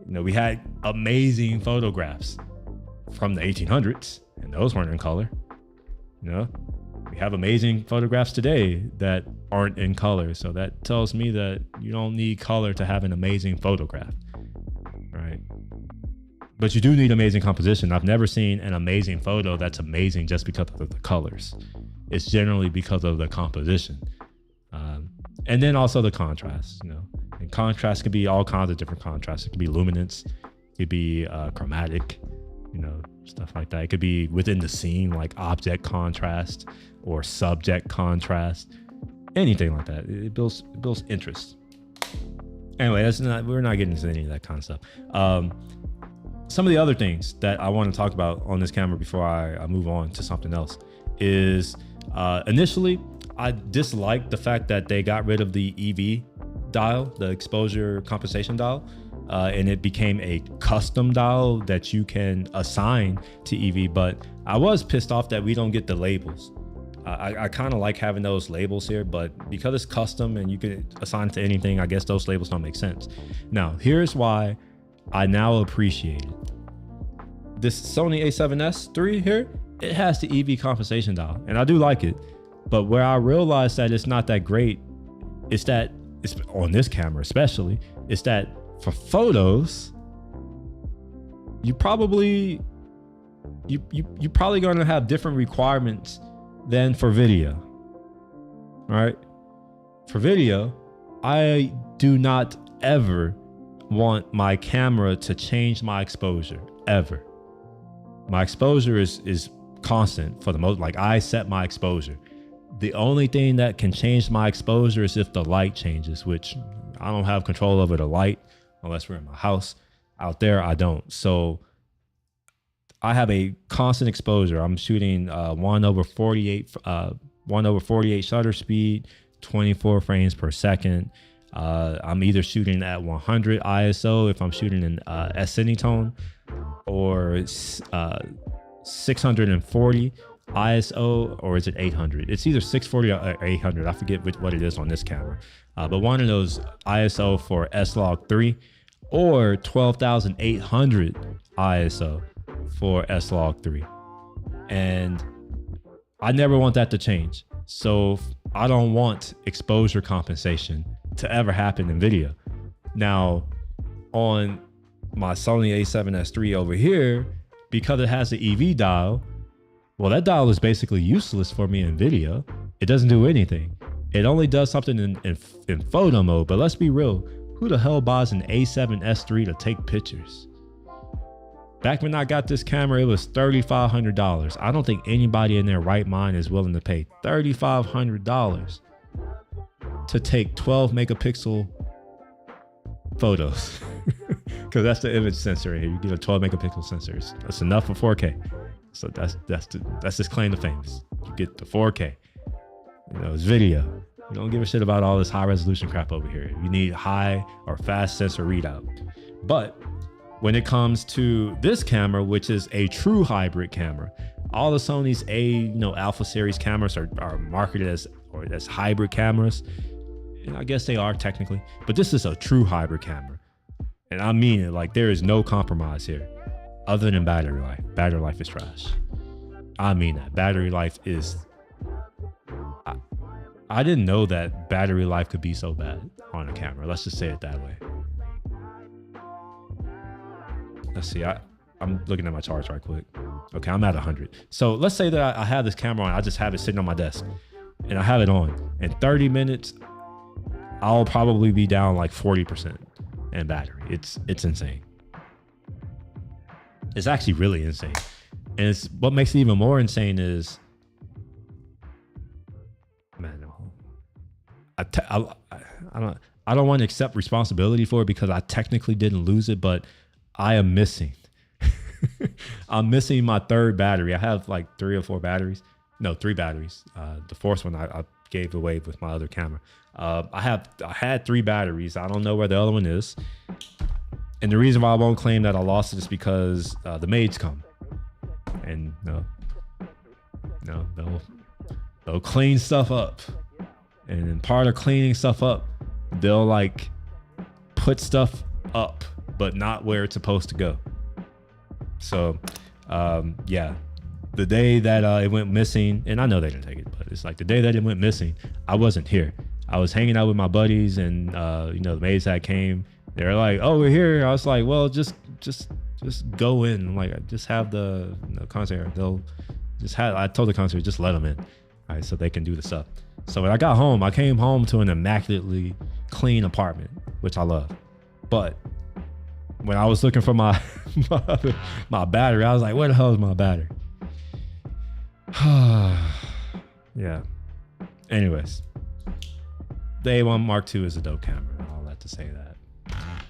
you know, we had amazing photographs from the 1800s, and those weren't in color. You know, we have amazing photographs today that aren't in color. So that tells me that you don't need color to have an amazing photograph, right? But you do need amazing composition. I've never seen an amazing photo that's amazing just because of the colors. It's generally because of the composition. And then also the contrast, you know, and contrast could be all kinds of different contrasts. It could be luminance, it could be chromatic, you know, stuff like that. It could be within the scene, like object contrast or subject contrast. anything like that. It builds interest. Anyway, we're not getting into any of that kind of stuff. Some of the other things that I want to talk about on this camera before I move on to something else is initially I disliked the fact that they got rid of the EV dial, the exposure compensation dial, and it became a custom dial that you can assign to EV. But I was pissed off that we don't get the labels. I kind of like having those labels here, but because it's custom and you can assign it to anything, I guess those labels don't make sense. Now, here's why I now appreciate it. This Sony a7S III here, it has the EV compensation dial, and I do like it. But where I realized that it's not that great, it's that it's on this camera especially, it's that for photos, you're probably gonna have different requirements than for video. All right, for video, I do not ever want my camera to change my exposure ever. My exposure is constant for the most. Like, I set my exposure. The only thing that can change my exposure is if the light changes, which I don't have control over the light unless we're in my house. Out there, I don't. So I have a constant exposure. I'm shooting 1/48 shutter speed, 24 frames per second. I'm either shooting at 100 ISO if I'm shooting in S-Cinetone, or 640 ISO, or is it 800? It's either 640 or 800. I forget what it is on this camera. But one of those ISO for S-Log3, or 12,800 ISO for S-Log3. And I never want that to change. So I don't want exposure compensation to ever happen in video. Now, on my Sony a7S III over here, because it has the EV dial, well, that dial is basically useless for me in video. It doesn't do anything. It only does something in photo mode. But let's be real, who the hell buys an a7S III to take pictures? Back when I got this camera, it was $3,500. I don't think anybody in their right mind is willing to pay $3,500 to take 12 megapixel photos. Because that's the image sensor here. You get a 12 megapixel sensor. That's enough for 4K. So that's just claim to fame. You get the 4K. You know, it's video. You don't give a shit about all this high resolution crap over here. You need high or fast sensor readout. But when it comes to this camera, which is a true hybrid camera, all the Sony's Alpha series cameras are marketed as hybrid cameras. And I guess they are technically, but this is a true hybrid camera. And I mean it, like, there is no compromise here other than battery life. Battery life is trash. I mean that. Battery life is, I didn't know that battery life could be so bad on a camera. Let's just say it that way. Let's see, I'm looking at my charts right quick. Okay, I'm at 100. So let's say that I have this camera on, I just have it sitting on my desk and I have it on. In 30 minutes, I'll probably be down like 40% in battery. It's insane. It's actually really insane. And what makes it even more insane is, man, I don't want to accept responsibility for it because I technically didn't lose it, but I am missing. I'm missing my third battery. I have like 3 or 4 batteries. No, 3 batteries. The fourth one I gave away with my other camera. I had 3 batteries. I don't know where the other one is. And the reason why I won't claim that I lost it is because the maids come. And they'll clean stuff up. And in part of cleaning stuff up, they'll like put stuff up, but not where it's supposed to go. So, yeah, the day that it went missing, and I know they didn't take it, but it's like the day that it went missing, I wasn't here. I was hanging out with my buddies, and the maids that came, they're like, "Oh, we're here." I was like, "Well, just go in." I'm like, just have the concierge. They'll just have. I told the concierge, just let them in, all right, so they can do the stuff. So when I got home, I came home to an immaculately clean apartment, which I love, but when I was looking for my battery, I was like, where the hell is my battery? Yeah. Anyways, the A1 Mark II is a dope camera. I'll have to say that.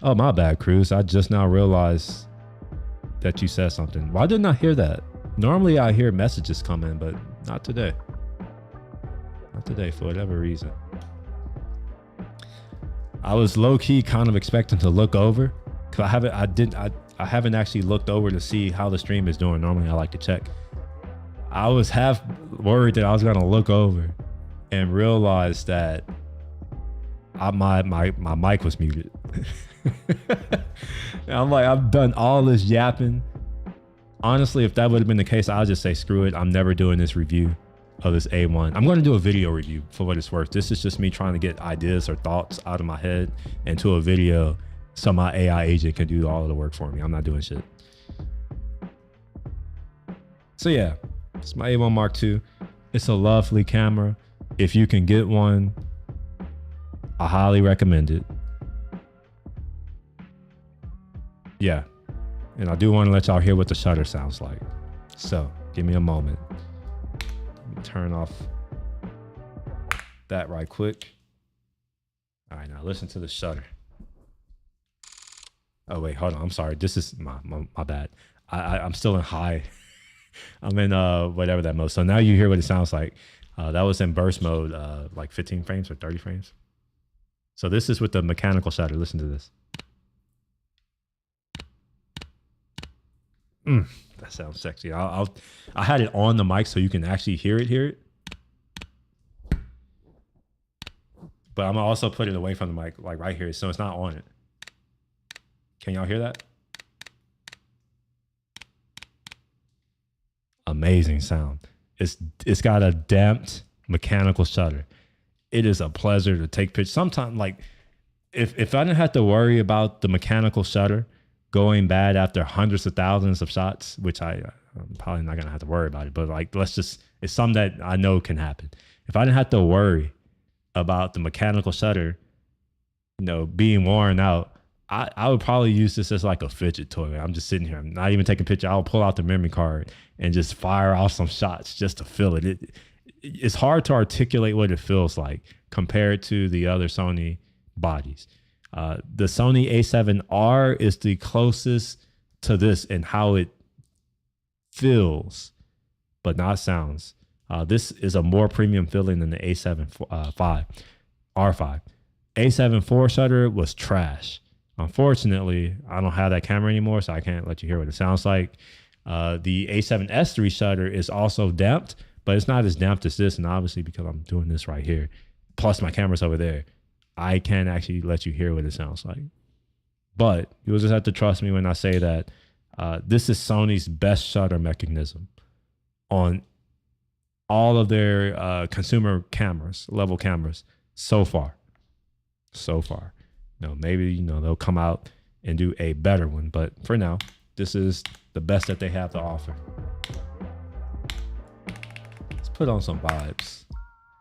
Oh, my bad, Cruz. I just now realized that you said something. Why didn't I hear that? Normally I hear messages come in, but not today. Not today for whatever reason. I was low-key kind of expecting to look over because I haven't actually looked over to see how the stream is doing. Normally I like to check. I was half worried that I was gonna look over and realize that my mic was muted. And I'm like, I've done all this yapping. Honestly, if that would have been the case, I'll just say screw it. I'm never doing this review of this A1. I'm going to do a video review for what it's worth. This is just me trying to get ideas or thoughts out of my head into a video so my AI agent can do all of the work for me. I'm not doing shit. So yeah, it's my A1 Mark II. It's a lovely camera. If you can get one, I highly recommend it. Yeah. And I do want to let y'all hear what the shutter sounds like. So give me a moment. Let me turn off that right quick. All right, now listen to the shutter. Oh wait, hold on. I'm sorry. This is my bad. I'm still in high. I'm in whatever that mode. So now you hear what it sounds like. That was in burst mode, like 15 frames or 30 frames. So this is with the mechanical shutter. Listen to this. That sounds sexy. I had it on the mic so you can actually hear it. But I'm gonna also put it away from the mic, like right here, so it's not on it. Can y'all hear that? Amazing sound. It's got a damped mechanical shutter. It is a pleasure to take pictures. Sometimes, like, if I didn't have to worry about the mechanical shutter going bad after hundreds of thousands of shots, which I'm probably not gonna have to worry about it, but like, it's something that I know can happen. If I didn't have to worry about the mechanical shutter, being worn out, I would probably use this as like a fidget toy. I'm just sitting here. I'm not even taking pictures. I'll pull out the memory card and just fire off some shots just to feel it. It's hard to articulate what it feels like compared to the other Sony bodies. The Sony A7R is the closest to this in how it feels, but not sounds. This is a more premium feeling than the A7 R5. A7 IV shutter was trash. Unfortunately, I don't have that camera anymore, so I can't let you hear what it sounds like. The A7S III shutter is also damped, but it's not as damped as this. And obviously, because I'm doing this right here, plus my camera's over there, I can't actually let you hear what it sounds like. But you'll just have to trust me when I say that this is Sony's best shutter mechanism on all of their consumer cameras, level cameras so far. Maybe they'll come out and do a better one, but for now, this is the best that they have to offer. Let's put on some vibes.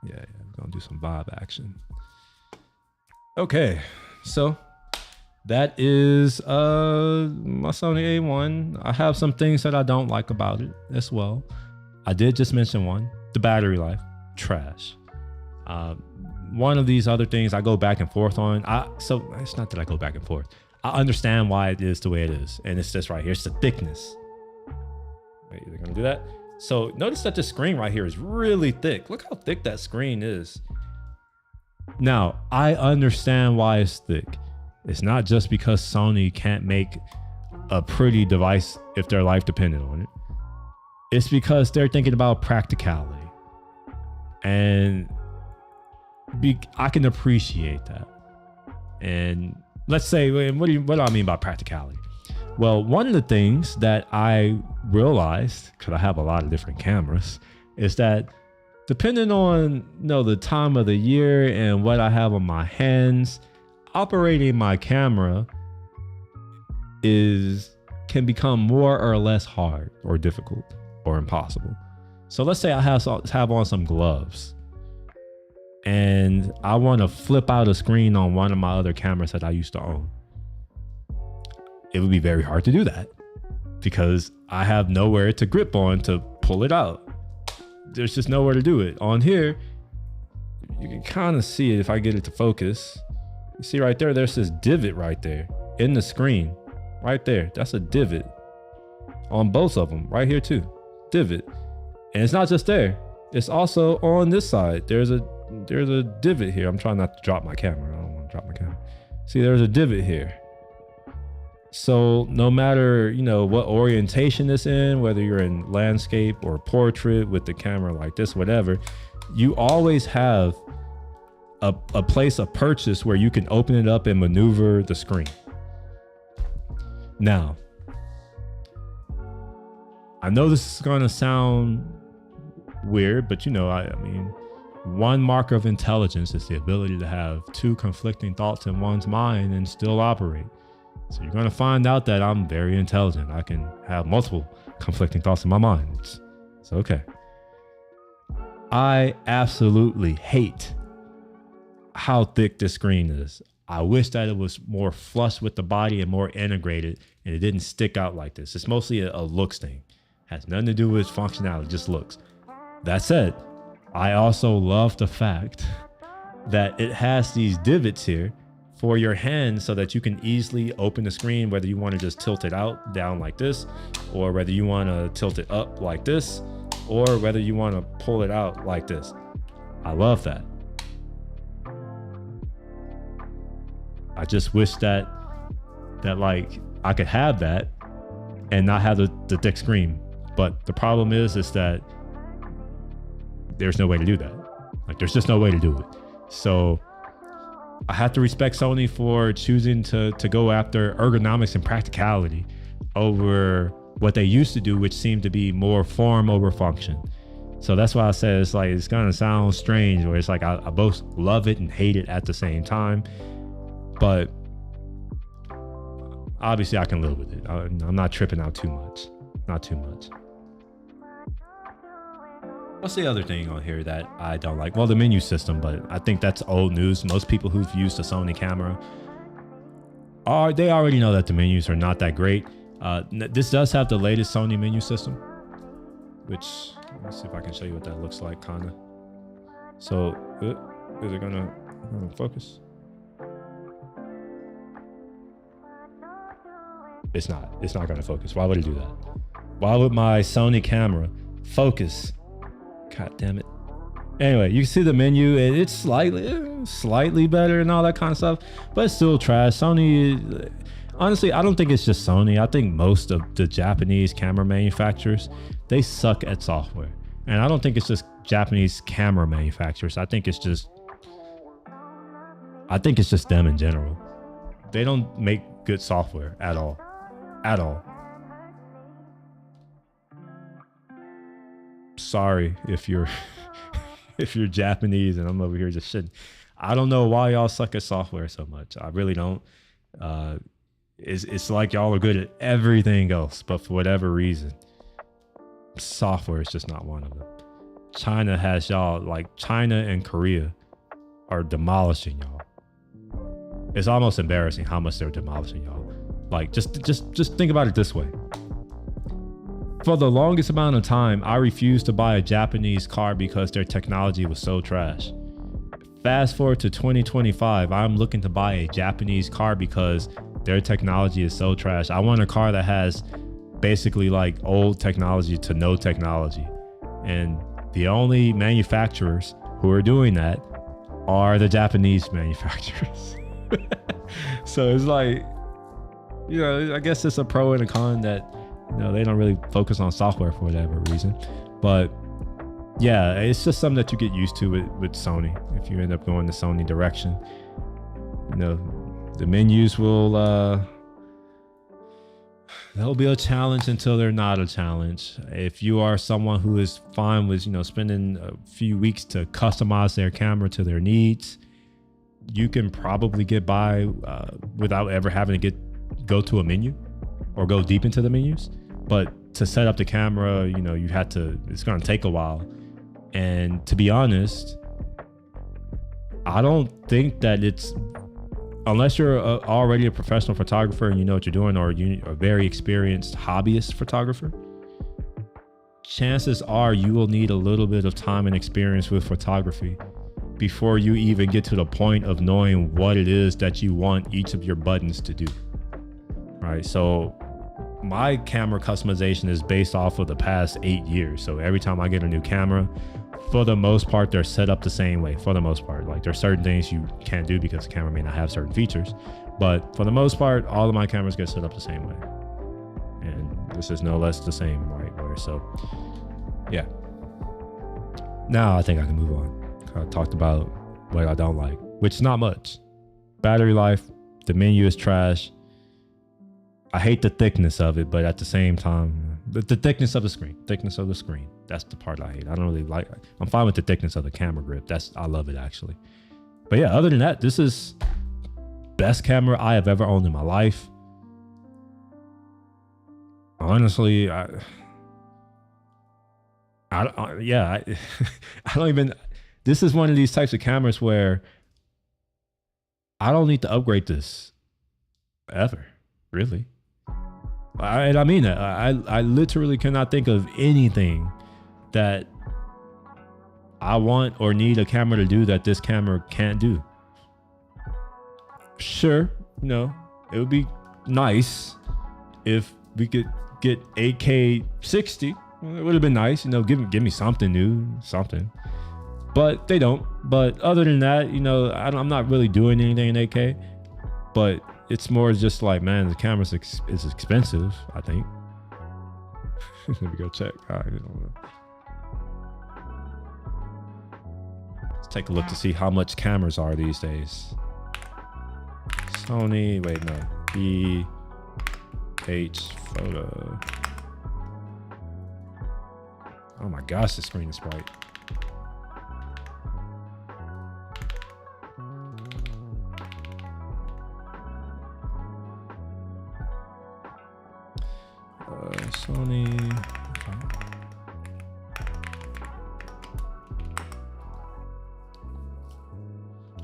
Yeah, we're gonna do some vibe action. Okay, so that is my Sony A1. I have some things that I don't like about it as well. I did just mention one, the battery life, trash. One of these other things I go back and forth on. So it's not that I go back and forth. I understand why it is the way it is. And it's this right here. It's the thickness. Wait, they're gonna do that. So notice that the screen right here is really thick. Look how thick that screen is. Now, I understand why it's thick. It's not just because Sony can't make a pretty device if their life depended on it. It's because they're thinking about practicality. And I can appreciate that. And let's say, what do I mean by practicality? Well, one of the things that I realized, because I have a lot of different cameras, is that depending on the time of the year and what I have on my hands, operating my camera can become more or less hard or difficult or impossible. So let's say I have on some gloves and I want to flip out a screen on one of my other cameras that I used to own. It would be very hard to do that because I have nowhere to grip on to pull it out. There's just nowhere to do it. On here, you can kind of see it if I get it to focus. You see right there, there's this divot right there in the screen. Right there, that's a divot on both of them. Right here too, divot. And it's not just there, it's also on this side. There's a divot here. I'm trying not to drop my camera. I don't want to drop my camera. See, there's a divot here. So no matter, you know, what orientation it's in, whether you're in landscape or portrait with the camera like this, whatever, you always have a place of purchase where you can open it up and maneuver the screen. Now, I know this is going to sound weird, but you know, I mean, one mark of intelligence is the ability to have two conflicting thoughts in one's mind and still operate. So you're going to find out that I'm very intelligent. I can have multiple conflicting thoughts in my mind. It's okay. I absolutely hate how thick this screen is. I wish that it was more flush with the body and more integrated and it didn't stick out like this. It's mostly a looks thing. Has nothing to do with functionality, just looks. That said, I also love the fact that it has these divots here for your hand so that you can easily open the screen, whether you want to just tilt it out, down like this, or whether you want to tilt it up like this, or whether you want to pull it out like this. I love that. I just wish that like I could have that and not have the thick screen. But the problem is that there's no way to do that. Like there's just no way to do it. So I have to respect Sony for choosing to go after ergonomics and practicality over what they used to do, which seemed to be more form over function. So that's why I said it's like, it's gonna sound strange, where it's like I both love it and hate it at the same time. But obviously I can live with it. I'm not tripping out too much, not too much. What's the other thing on here that I don't like? Well, the menu system, but I think that's old news. Most people who've used a Sony camera they already know that the menus are not that great. This does have the latest Sony menu system, which, let me see if I can show you what that looks like, kinda. So, is it gonna focus? It's not gonna focus. Why would it do that? Why would my Sony camera focus? God damn it. Anyway, you can see the menu and it's slightly better and all that kind of stuff, but it's still trash. Sony, honestly, I don't think it's just Sony. I think most of the Japanese camera manufacturers, they suck at software. And I don't think it's just Japanese camera manufacturers. I think it's just them in general. They don't make good software at all. At all. Sorry if you're if you're Japanese and I'm over here just shitting. I don't know why y'all suck at software so much. I really don't. It's like y'all are good at everything else, but for whatever reason, software is just not one of them. China has y'all, like China and Korea are demolishing y'all. It's almost embarrassing how much they're demolishing y'all. Like just think about it this way. For the longest amount of time, I refused to buy a Japanese car because their technology was so trash. Fast forward to 2025, I'm looking to buy a Japanese car because their technology is so trash. I want a car that has basically like old technology to no technology. And the only manufacturers who are doing that are the Japanese manufacturers. So it's like, you know, I guess it's a pro and a con that, you know, they don't really focus on software for whatever reason. But yeah, it's just something that you get used to with Sony. If you end up going the Sony direction, you know, the menus will, they'll be a challenge until they're not a challenge. If you are someone who is fine with, you know, spending a few weeks to customize their camera to their needs, you can probably get by without ever having to go to a menu or go deep into the menus. But to set up the camera, you know, it's going to take a while. And to be honest, I don't think that unless you're already a professional photographer and you know what you're doing, or you're a very experienced hobbyist photographer, chances are you will need a little bit of time and experience with photography before you even get to the point of knowing what it is that you want each of your buttons to do. Right. So my camera customization is based off of the past 8 years. So every time I get a new camera, for the most part, they're set up the same way. For the most part, like there's certain things you can't do because the camera may not have certain features, but for the most part, all of my cameras get set up the same way. And this is no less the same, right? So yeah. Now I think I can move on. I talked about what I don't like, which is not much. Battery life, the menu is trash. I hate the thickness of it, but at the same time, the thickness of the screen. That's the part I hate. I don't really like it. I'm fine with the thickness of the camera grip. I love it actually. But yeah, other than that, this is best camera I have ever owned in my life. Honestly, I don't even, this is one of these types of cameras where I don't need to upgrade this ever, really. And I mean that. I literally cannot think of anything that I want or need a camera to do that this camera can't do. Sure, it would be nice if we could get 8K 60. It would have been nice, give me something new, something. But they don't. But other than that, I'm not really doing anything in 8K. But it's more just like, man, the camera is expensive, I think. Let me go check. All right, let's take a look to see how much cameras are these days. Sony, wait, no. BH Photo. Oh my gosh, the screen is bright. Sony.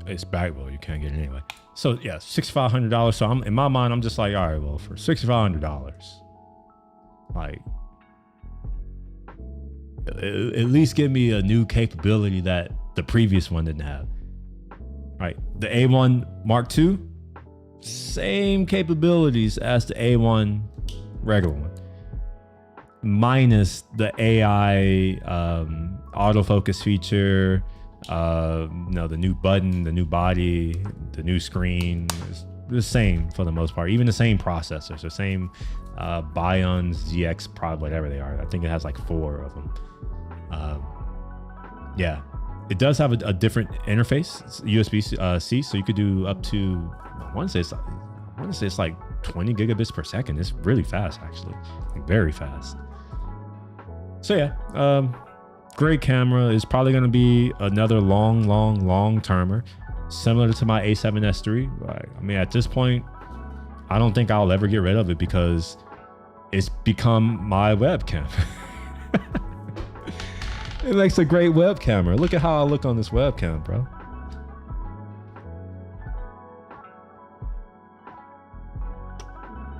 It's back, well, you can't get it anyway. So yeah, $6,500. So in my mind, I'm just like, all right, well, for $6,500, like, at least give me a new capability that the previous one didn't have. Right, the A1 Mark II, same capabilities as the A1 regular one, minus the AI autofocus feature, the new button, the new body, the new screen. It's the same for the most part. Even the same processors, the same Bions ZX Prod, whatever they are. I think it has like 4 of them. Yeah, it does have a different interface. It's USB-C, so you could do up to, I want to say it's like 20 gigabits per second. It's really fast, actually, like very fast. So yeah, great camera. Is probably going to be another long termer, similar to my A7S III. I mean, at this point, I don't think I'll ever get rid of it because it's become my webcam. It makes a great web camera. Look at how I look on this webcam, bro.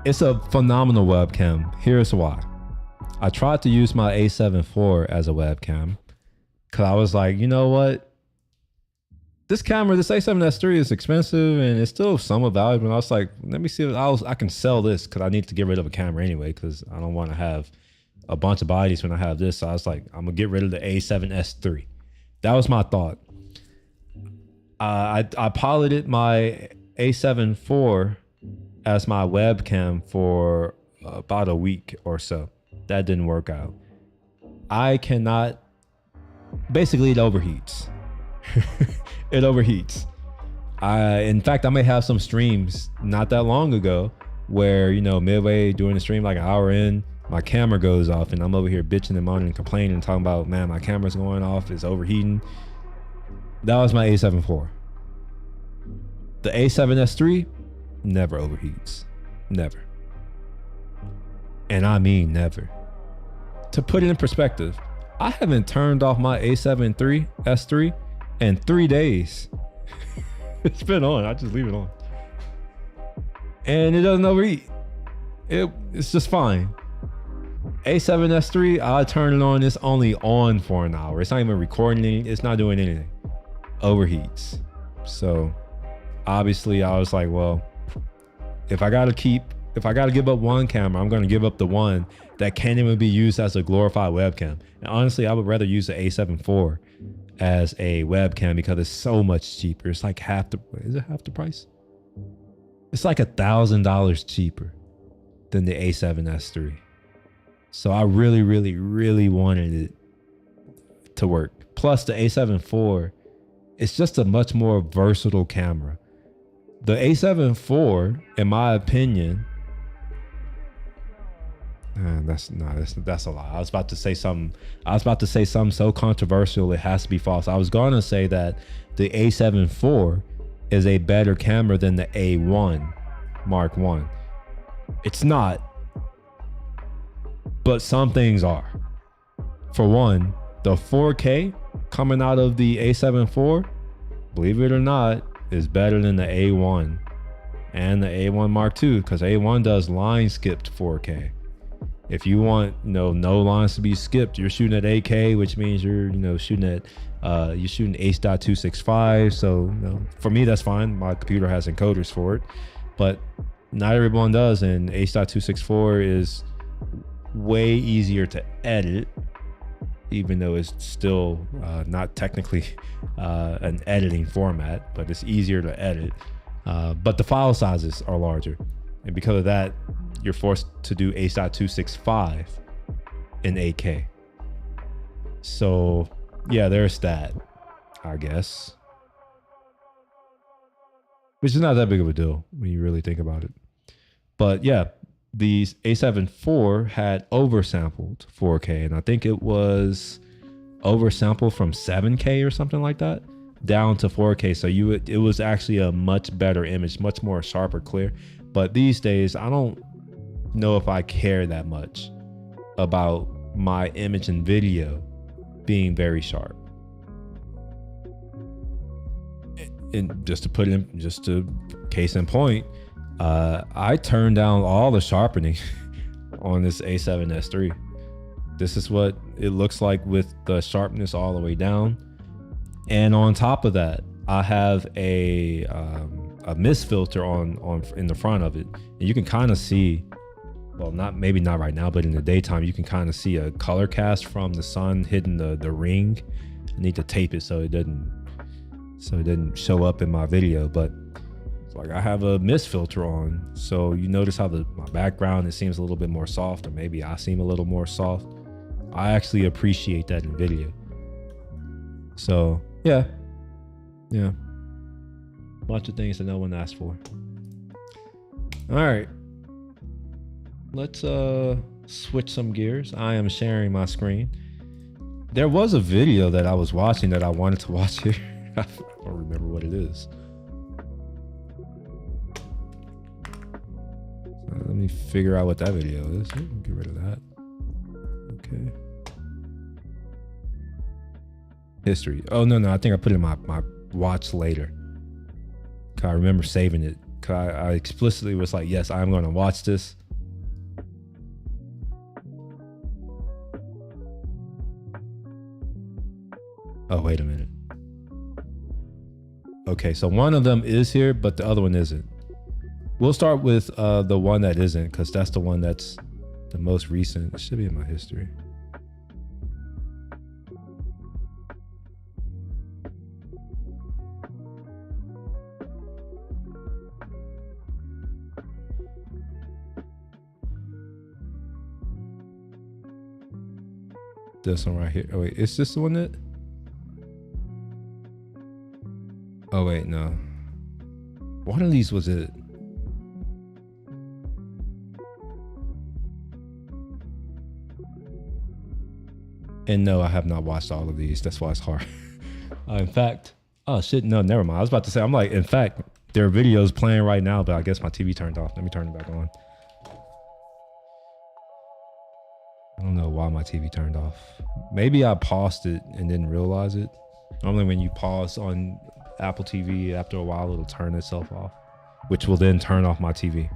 It's a phenomenal webcam. Here's why. I tried to use my A7 IV as a webcam because I was like, you know what? This A7S III is expensive and it's still somewhat valuable. And I was like, let me see if I can sell this because I need to get rid of a camera anyway because I don't want to have a bunch of bodies when I have this. So I was like, I'm going to get rid of the A7S III. That was my thought. I piloted my A7 IV as my webcam for about a week or so. That didn't work out. Basically it overheats. It overheats. In fact, I may have some streams not that long ago where, midway during the stream, like an hour in, my camera goes off and I'm over here bitching and moaning and complaining and talking about, man, my camera's going off, it's overheating. That was my A7 IV. The A7S III never overheats. Never. And I mean never. To put it in perspective, I haven't turned off my A7 S III in 3 days. It's been on. I just leave it on. And it doesn't overheat. It's just fine. A7S III, I turn it on. It's only on for an hour. It's not even recording anything. It's not doing anything. overheats. So obviously I was like, well, if I gotta give up one camera, I'm gonna give up the one that can't even be used as a glorified webcam. And honestly, I would rather use the A7 IV as a webcam because it's so much cheaper. It's like is it half the price? It's like $1,000 cheaper than the A7S III. So I really, really, really wanted it to work. Plus the A7 IV, it's just a much more versatile camera. The A7 IV, in my opinion, that's a lie. I was about to say something so controversial it has to be false. I was gonna say that the A7 IV is a better camera than the A1 Mark I. It's not, but some things are. For one, the 4K coming out of the A7 IV, believe it or not, is better than the A1 and the A1 Mark II, because A1 does line skipped 4K. If you want, no lines to be skipped, you're shooting at 8K, which means you're, shooting at H.265. So, for me, that's fine. My computer has encoders for it, but not everyone does. And H.264 is way easier to edit, even though it's still not technically an editing format, but it's easier to edit. But the file sizes are larger. And because of that, you're forced to do H.265 in 8K. So yeah, there's that, I guess. Which is not that big of a deal when you really think about it. But yeah, the A7 IV had oversampled 4K, and I think it was oversampled from 7K or something like that down to 4K. So it was actually a much better image, much more sharper, clear. But these days, I don't know if I care that much about my image and video being very sharp. And just to case in point, I turned down all the sharpening on this A7S III. This is what it looks like with the sharpness all the way down. And on top of that, I have a mist filter on in the front of it, and you can kind of see, well, maybe not right now, but in the daytime you can kind of see a color cast from the sun hitting the ring. I need to tape it so it doesn't show up in my video, but it's like I have a mist filter on, so you notice how my background, it seems a little bit more soft, or maybe I seem a little more soft. I actually appreciate that in video. So yeah, bunch of things that no one asked for. All right, let's switch some gears. I am sharing my screen. There was a video that I was watching that I wanted to watch here. I don't remember what it is. Let me figure out what that video is. Get rid of that. Okay. History. Oh, no. I think I put it in my watch later. I remember saving it. I explicitly was like, yes, I'm going to watch this. Oh, wait a minute. Okay, so one of them is here, but the other one isn't. We'll start with the one that isn't, because that's the one that's the most recent. It should be in my history. This one right here. Oh wait, is this the one that? Oh wait, no. One of these was it. And no, I have not watched all of these. That's why it's hard. In fact, oh shit, no, never mind. I was about to say, I'm like, in fact, there are videos playing right now, but I guess my TV turned off. Let me turn it back on. I don't know why my TV turned off. Maybe I paused it and didn't realize it. Normally when you pause on Apple TV, after a while, it'll turn itself off, which will then turn off my TV.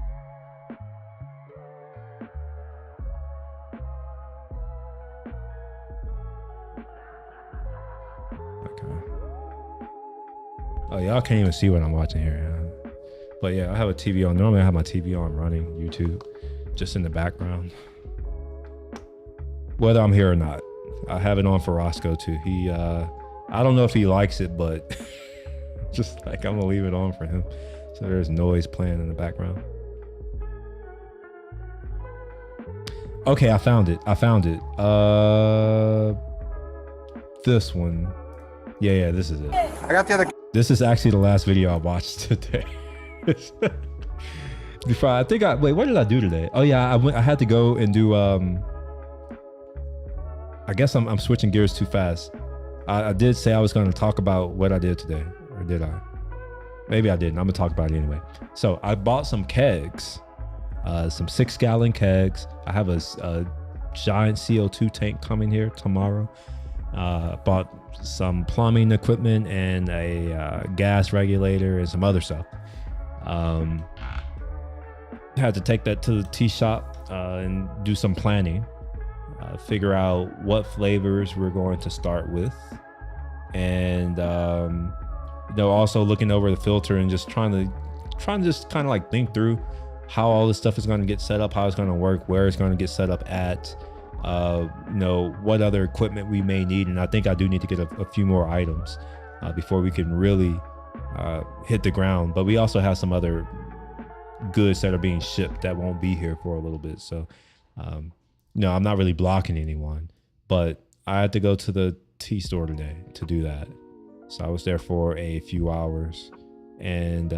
Okay. Oh, y'all can't even see what I'm watching here. But yeah, I have a TV on. Normally I have my TV on running YouTube just in the background. Whether I'm here or not. I have it on for Roscoe too. He, I don't know if he likes it, but just like I'm gonna leave it on for him. So there's noise playing in the background. Okay, I found it. This one. Yeah, this is it. I got the other. This is actually the last video I watched today. Before I think wait, what did I do today? Oh yeah, I had to go and do I guess I'm switching gears too fast. I did say I was going to talk about what I did today, or did I? Maybe I didn't. I'm gonna talk about it anyway. So I bought some kegs, some 6-gallon kegs. I have a giant CO2 tank coming here tomorrow. Bought some plumbing equipment and a gas regulator and some other stuff. Had to take that to the tea shop and do some planning. Figure out what flavors we're going to start with, and also looking over the filter and just trying to just kind of like think through how all this stuff is going to get set up, how it's going to work, where it's going to get set up at, what other equipment we may need. And I think I do need to get a few more items before we can really hit the ground. But we also have some other goods that are being shipped that won't be here for a little bit. So no, I'm not really blocking anyone, but I had to go to the tea store today to do that. So I was there for a few hours, and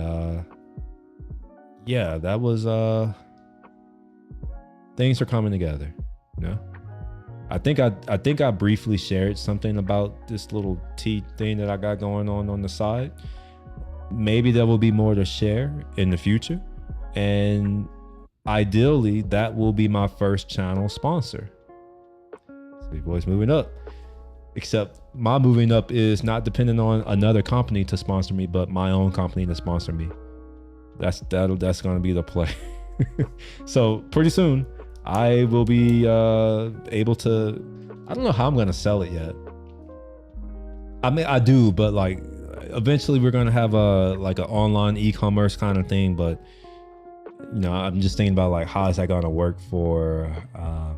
yeah, that was things are coming together. I think I briefly shared something about this little tea thing that I got going on the side. Maybe there will be more to share in the future, and ideally, that will be my first channel sponsor. Big Boy's moving up. Except my moving up is not dependent on another company to sponsor me, but my own company to sponsor me. That's going to be the play. So pretty soon, I will be able to. I don't know how I'm going to sell it yet. I mean, I do, but like eventually, we're going to have an online e-commerce kind of thing, but. I'm just thinking about like how is that going to work for I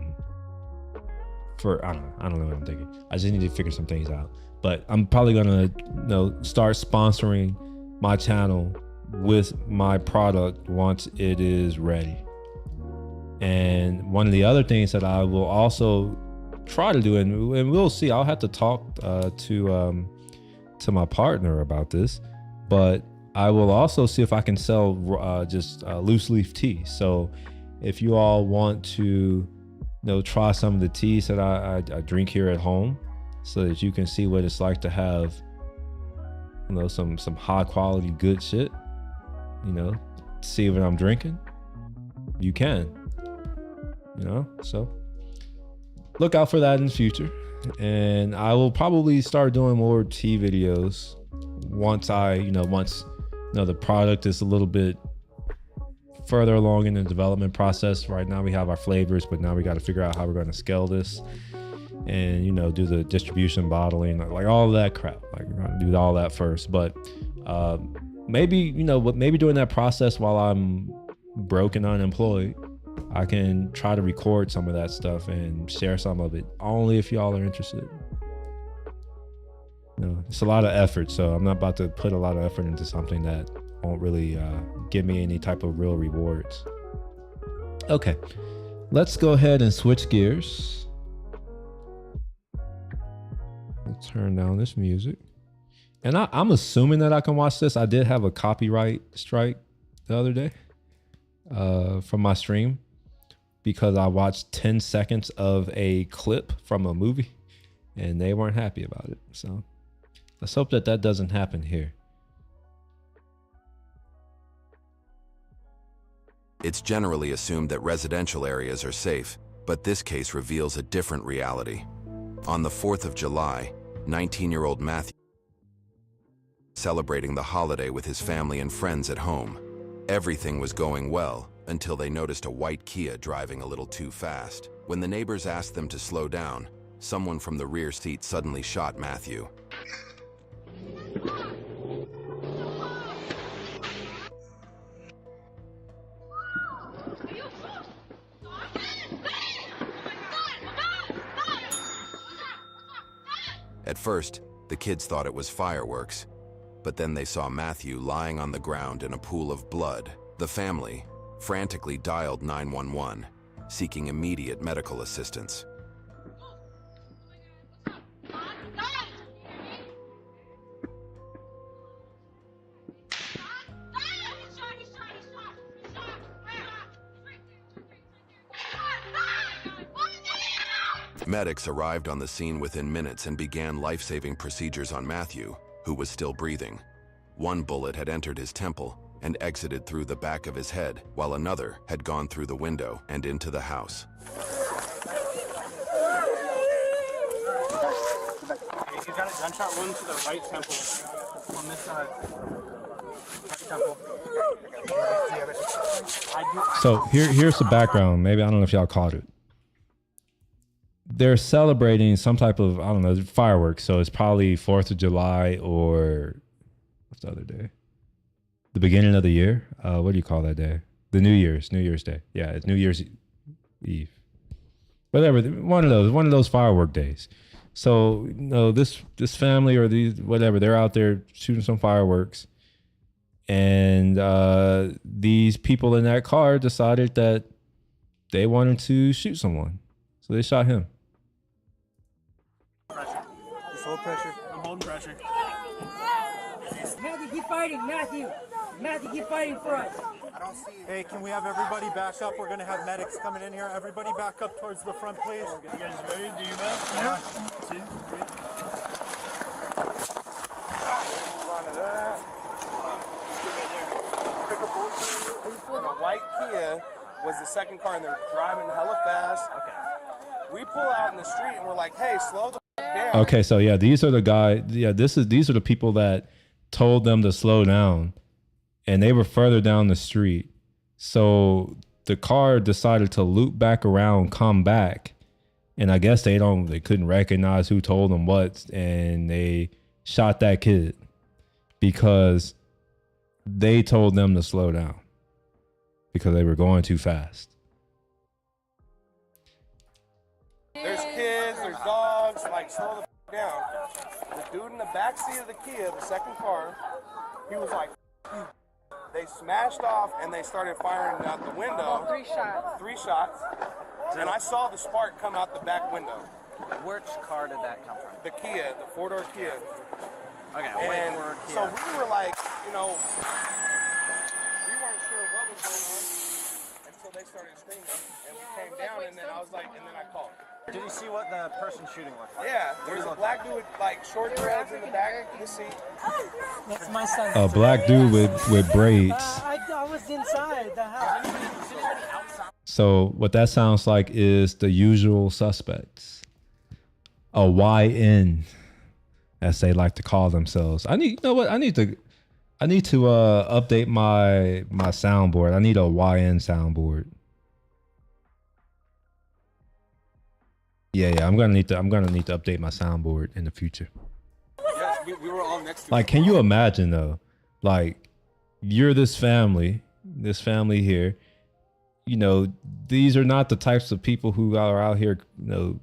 don't know what I'm thinking. I just need to figure some things out. But I'm probably going to start sponsoring my channel with my product once it is ready. And one of the other things that I will also try to do, and we'll see, I'll have to talk to my partner about this, but I will also see if I can sell just loose leaf tea. So if you all want to try some of the teas that I drink here at home, so that you can see what it's like to have some high quality good shit, see what I'm drinking, you can, so look out for that in the future. And I will probably start doing more tea videos once the product is a little bit further along in the development process. Right now we have our flavors, but now we got to figure out how we're going to scale this and, do the distribution, bottling, like all of that crap. Like we're going to do all that first, but maybe during that process while I'm broke and unemployed, I can try to record some of that stuff and share some of it, only if y'all are interested. It's a lot of effort, so I'm not about to put a lot of effort into something that won't really give me any type of real rewards. Okay, let's go ahead and switch gears. Let's turn down this music. And I'm assuming that I can watch this. I did have a copyright strike the other day from my stream because I watched 10 seconds of a clip from a movie and they weren't happy about it. So let's hope that doesn't happen here. It's generally assumed that residential areas are safe, but this case reveals a different reality. On the 4th of July, 19-year-old Matthew celebrating the holiday with his family and friends at home. Everything was going well until they noticed a white Kia driving a little too fast. When the neighbors asked them to slow down, someone from the rear seat suddenly shot Matthew. At first, the kids thought it was fireworks, but then they saw Matthew lying on the ground in a pool of blood. The family frantically dialed 911, seeking immediate medical assistance. Medics arrived on the scene within minutes and began life-saving procedures on Matthew, who was still breathing. One bullet had entered his temple and exited through the back of his head, while another had gone through the window and into the house. He's got a gunshot wound to the right temple on this side. Right temple. So here's the background. Maybe, I don't know if y'all caught it. They're celebrating some type of, I don't know, fireworks. So it's probably 4th of July or what's the other day? The beginning of the year. What do you call that day? The New Year's Day. Yeah, it's New Year's Eve. Whatever, one of those firework days. So, you know, this family or these, whatever, they're out there shooting some fireworks. And these people in that car decided that they wanted to shoot someone. So they shot him. Pressure. Just hold pressure. I'm holding pressure. Matthew, keep fighting, Matthew. Matthew, keep fighting for us. I don't see it. Hey, can we have everybody back up? We're gonna have medics coming in here. Everybody back up towards the front, please. You guys ready? Do you know? Yeah. 2, 3. The white Kia was the second car, and they're driving hella fast. Okay. We pull out in the street, and we're like, "Hey, slow the down." Okay, so yeah, these are the guys. Yeah, these are the people that told them to slow down, and they were further down the street. So the car decided to loop back around, come back, and I guess they couldn't recognize who told them what, and they shot that kid because they told them to slow down because they were going too fast. There's kids, there's dogs, like, slow the down. The dude in the back seat of the Kia, the second car, he was like, you. They smashed off and they started firing out the window. 3 shots. 3 shots. And I saw the spark come out the back window. Which car did that come from? The Kia, the 4-door Kia. Okay, And wait, so we were like, you know, we weren't sure what was going on until they started screaming. And we came down, and then I was like, and then I called. Did you see what the person shooting looked like? Yeah, there was a black dude with like short dreads in the back of the seat. That's my son. A black dude with braids. I was inside the house. So what that sounds like is The Usual Suspects. A YN, as they like to call themselves. I need to update my soundboard. I need a YN soundboard. Yeah, I'm gonna need to update my soundboard in the future. Yes, we were all next to Like, can you imagine though? Like, you're this family here. You know, these are not the types of people who are out here, you know,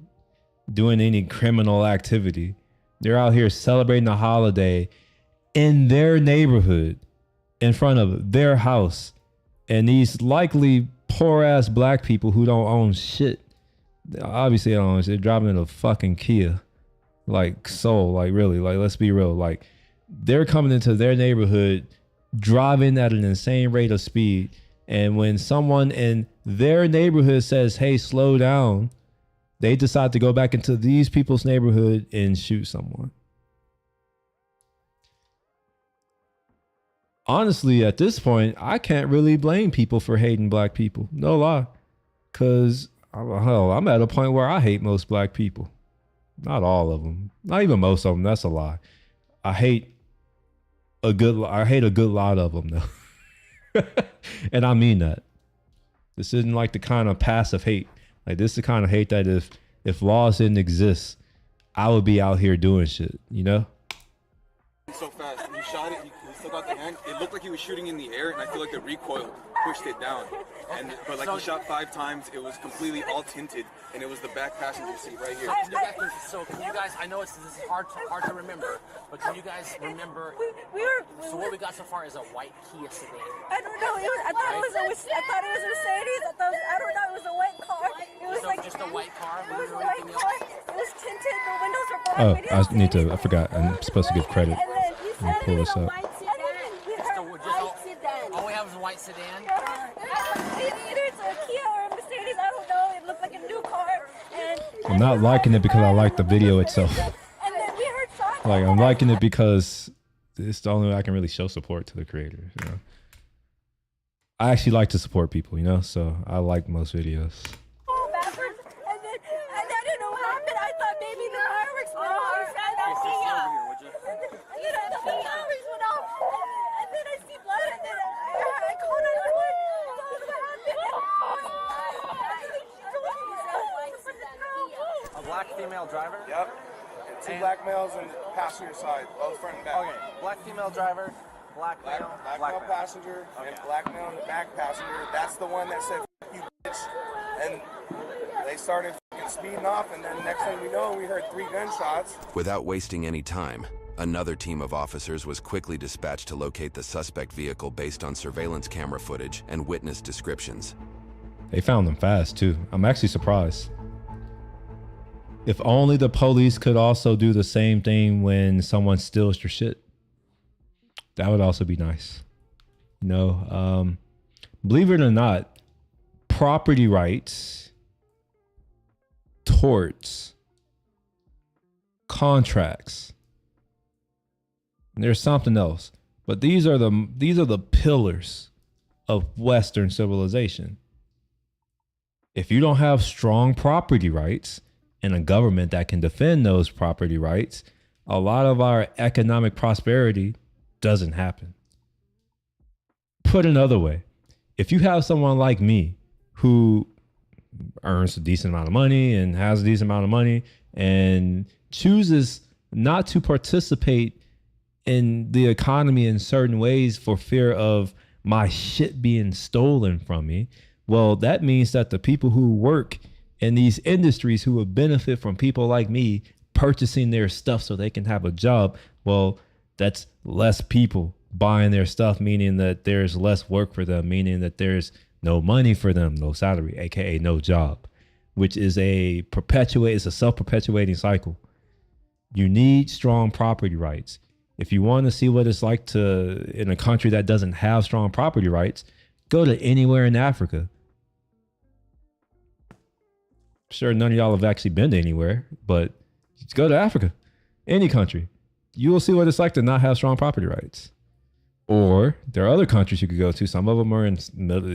doing any criminal activity. They're out here celebrating a holiday in their neighborhood, in front of their house, and these likely poor ass black people who don't own shit. Obviously, they don't own shit. They're driving in a fucking Kia, like Soul, like really, like let's be real, like they're coming into their neighborhood, driving at an insane rate of speed. And when someone in their neighborhood says, "Hey, slow down," they decide to go back into these people's neighborhood and shoot someone. Honestly, at this point, I can't really blame people for hating black people. No lie. Because, I'm at a point where I hate most black people. Not all of them. Not even most of them. That's a lie. I hate a good lot of them, though. And I mean that. This isn't like the kind of passive hate. Like, this is the kind of hate that if laws didn't exist, I would be out here doing shit, you know? So fast. He shot it. He still got the hand. It looked like he was shooting in the air, and I feel like it recoiled. pushed it down. But like he shot 5 times, it was completely all tinted, and it was the back passenger seat right here. So can you guys? I know this is hard to remember, but can you guys remember? So what we got so far is a white Kia sedan. I don't know. I thought it was a Mercedes. I don't know. It was a white car. It was So like just a white car. It was a white car. It was tinted. The windows were black. Oh, We didn't I need see to. I forgot. I'm supposed to give credit. And then you Let me said pull this up. All we have is a white sedan. either it's a Kia or a Mercedes. I don't know. It looked like a new car. And I'm not liking it because I like the video itself. And then we heard shots. Like I'm liking it because it's the only way I can really show support to the creators. You know, I actually like to support people. You know, so I like most videos. Backwards, and then I didn't know what happened. I thought maybe the fireworks went off. And then the fireworks went off. And then I see blood, and then I called 911. A black female driver. Yep. And 2 black males on the passenger side, both front and back. Okay. Black female driver. Black Black, male. black male passenger and black male in the back passenger. That's the one that said, "F you, bitch." And they started fucking speeding off, and then next thing we know, we heard 3 gunshots. Without wasting any time, another team of officers was quickly dispatched to locate the suspect vehicle based on surveillance camera footage and witness descriptions. They found them fast too. I'm actually surprised. If only the police could also do the same thing when someone steals your shit. That would also be nice. You know, believe it or not, property rights, torts, contracts. And there's something else, but these are the pillars of Western civilization. If you don't have strong property rights and a government that can defend those property rights, a lot of our economic prosperity doesn't happen. Put another way, if you have someone like me who earns a decent amount of money and has a decent amount of money and chooses not to participate in the economy in certain ways for fear of my shit being stolen from me, well, that means that the people who work in these industries who would benefit from people like me purchasing their stuff so they can have a job, well, that's less people buying their stuff, meaning that there's less work for them, meaning that there's no money for them, no salary, aka no job, which is a self-perpetuating cycle. You need strong property rights. If you want to see what it's like in a country that doesn't have strong property rights, go to anywhere in Africa. Sure, none of y'all have actually been to anywhere, but just go to Africa, any country. You will see what it's like to not have strong property rights. Or there are other countries you could go to. Some of them are in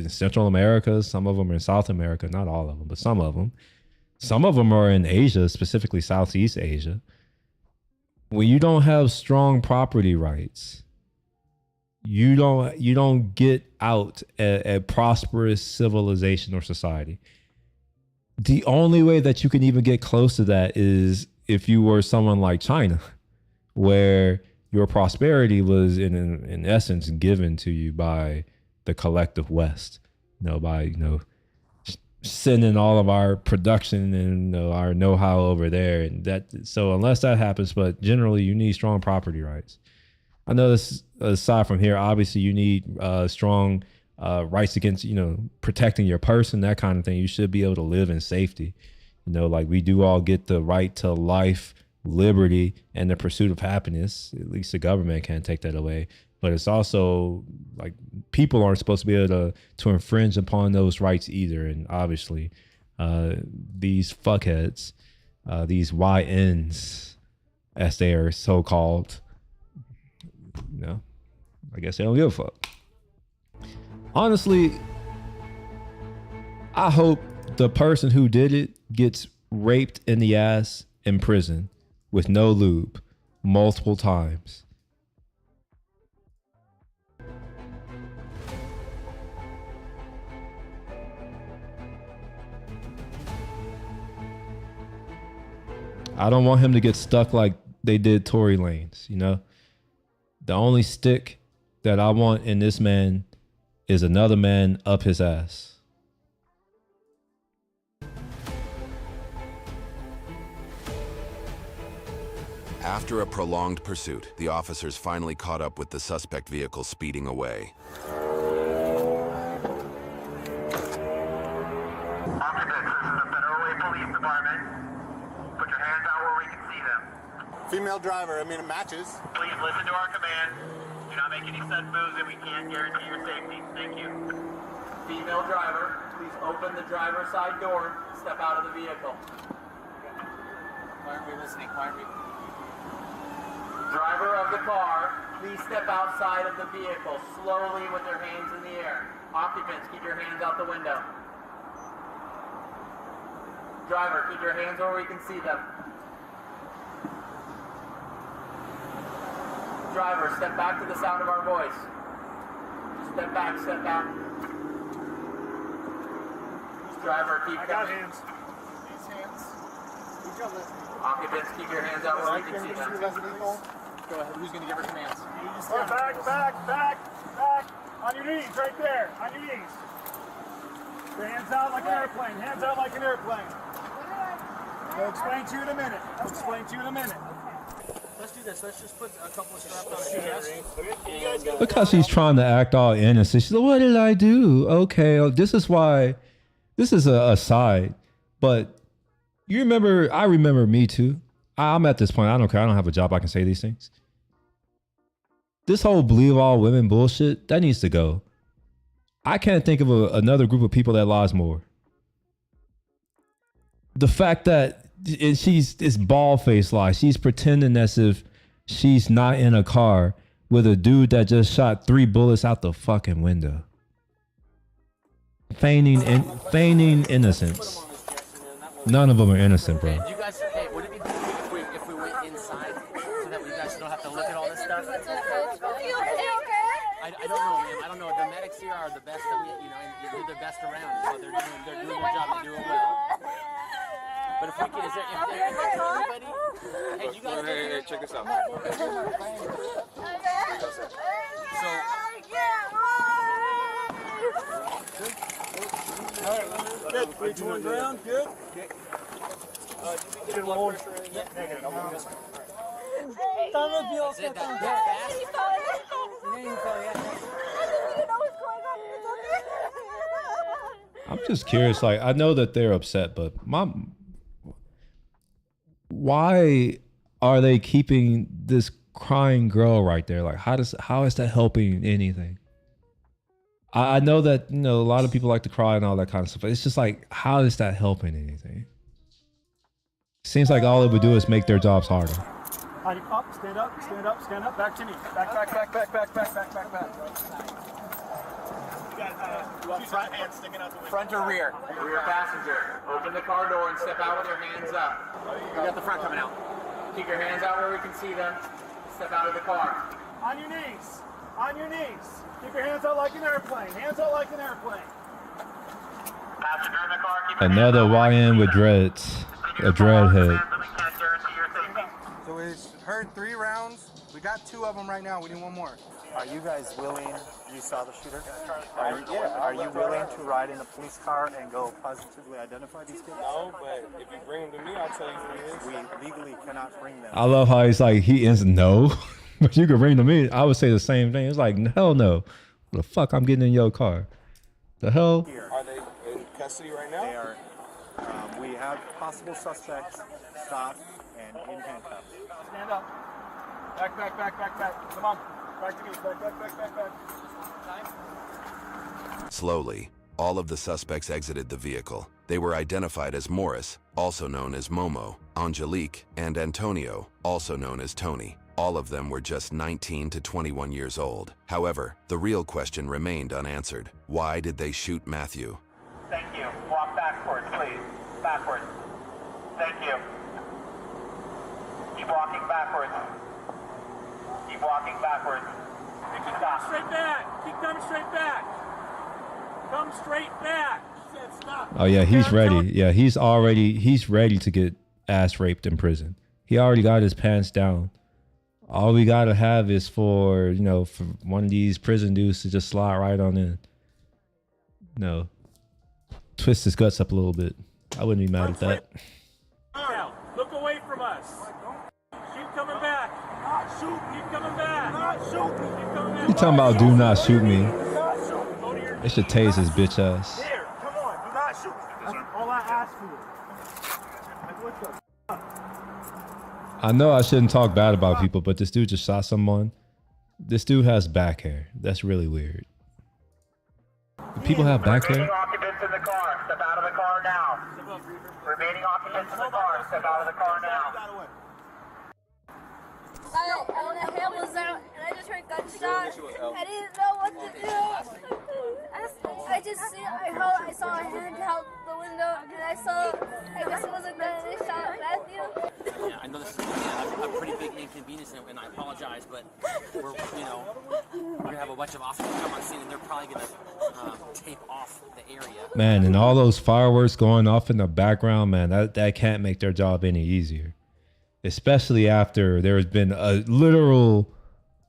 Central America. Some of them are in South America. Not all of them, but some of them. Some of them are in Asia, specifically Southeast Asia. When you don't have strong property rights, you don't get out a prosperous civilization or society. The only way that you can even get close to that is if you were someone like China, where your prosperity was in essence given to you by the collective West, by sending all of our production and our know-how over there, and so unless that happens, but generally you need strong property rights. I know this, aside from here, obviously you need strong rights against protecting your person, that kind of thing. You should be able to live in safety. Like we do all get the right to life, liberty, and the pursuit of happiness. At least the government can't take that away. But it's also like people aren't supposed to be able to infringe upon those rights either. And obviously, these fuckheads, these YNs, as they are so called, I guess they don't give a fuck. Honestly, I hope the person who did it gets raped in the ass in prison with no lube multiple times. I don't want him to get stuck like they did Tory Lanez, The only stick that I want in this man is another man up his ass. After a prolonged pursuit, the officers finally caught up with the suspect vehicle speeding away. Female driver, I mean, it matches. Please listen to our command. Do not make any sudden moves and we can't guarantee your safety. Thank you. Female driver, please open the driver's side door. Step out of the vehicle. Why aren't we listening? Why aren't we? Driver of the car, please step outside of the vehicle slowly with your hands in the air. Occupants, keep your hands out the window. Driver, keep your hands where we can see them. Driver, step back to the sound of our voice. Step back, step back. Driver, keep hands. These hands. Occupants, keep your hands out where we can see them. Go ahead, who's going to give her commands? Back. On your knees, right there. On your knees. Your hands out like an airplane. Hands out like an airplane. I'll explain to you in a minute. Let's do this. Let's just put a couple of straps on her chest. Look how she's trying to act all innocent. She's like, what did I do? Okay, this is why. This is a aside. But you remember, I remember Me Too. I'm at this point, I don't care. I don't have a job. I can say these things. This whole believe all women bullshit, that needs to go. I can't think of another group of people that lies more. The fact that it's bald-faced lie. She's pretending as if she's not in a car with a dude that just shot 3 bullets out the fucking window. Feigning innocence. None of them are innocent, bro. You guys, hey, would it be cool if we went inside so that you guys don't have to look at all this stuff? I don't know, man. I don't know. The medics here are the best that we, you know, and they're the best around. So they're doing their job to do it well. But if we can, is there anybody? Hey, you guys. Hey, check this out. Good. 3, 2, 1, ground. Good. Get a hold. Negative. I'm on this one. I'm just curious. Like, I know that they're upset, but why are they keeping this crying girl right there? Like, how is that helping anything? I know that, you know, a lot of people like to cry and all that kind of stuff, but it's just like, how is that helping anything? Seems like all it would do is make their jobs harder. Up, stand up, back to me. Back. You got front hand sticking out the window. Front or rear? Rear passenger. Open the car door and step out with your hands up. You got the front coming out. Keep your hands out where we can see them. Step out of the car. On your knees. Keep your hands out like an airplane. Passenger in the car. Another YN with dreads. A dreadhead. So we heard 3 rounds. We got 2 of them right now. We need 1 more. Are you guys willing, you saw the shooter? Are you willing to ride in a police car and go positively identify these kids? No, but if you bring them to me, I'll tell you who it is. We legally cannot bring them. I love how he's like, he is no, but you can bring them in. I would say the same thing. It's like, hell no. The fuck I'm getting in your car? The hell? Are they in custody right now? They are. We have possible suspects stopped and in handcuffs. Stand up. Back. Come on. Back to me. Back. Slowly, all of the suspects exited the vehicle. They were identified as Morris, also known as Momo, Angelique, and Antonio, also known as Tony. All of them were just 19 to 21 years old. However, the real question remained unanswered. Why did they shoot Matthew? Thank you. Walk backwards, please. Backwards. Thank you. Keep walking backwards. Stop. Straight back. Keep coming straight back. Come straight back. Stop. Oh yeah, he's ready. Yeah, he's ready to get ass raped in prison. He already got his pants down. All we gotta have is for one of these prison dudes to just slide right on in. no, twist his guts up a little bit. I wouldn't be mad at that. Now, look away from us. Keep coming back. Not shoot. Keep coming back. Not shoot. Keep coming back. You talking about do not shoot me? Not shoot. Go to your They should tase his bitch ass. Here, come on. Do not shoot. That's all I ask for. Like, what the? I know I shouldn't talk bad about people, but this dude just shot someone. This dude has back hair. That's really weird. Do people have back hair? Remaining occupants in the car. Step out of the car now. Remaining occupants in the car. Step out of the car now. And the hair was out, and I just heard gunshots. I didn't know what to do. I saw a hand out the window, and I guess it was a gun, and it shot Matthew. Yeah, I know this is a pretty big inconvenience, and I apologize, but we're gonna have a bunch of officers come on scene, and they're probably gonna tape off the area. Man, and all those fireworks going off in the background, man, that can't make their job any easier. Especially after there's been a literal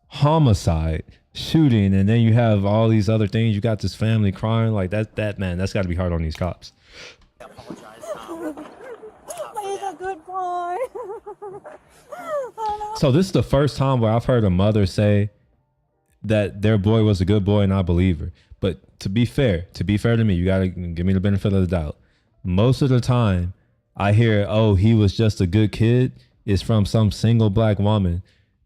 homicide shooting, and then you have all these other things. You got this family crying like that. Man, that's got to be hard on these cops. I apologize. He's a good boy. So this is the first time where I've heard a mother say that their boy was a good boy, and I believe her. But to be fair to me, you got to give me the benefit of the doubt. Most of the time I hear, oh, he was just a good kid, is from some single black woman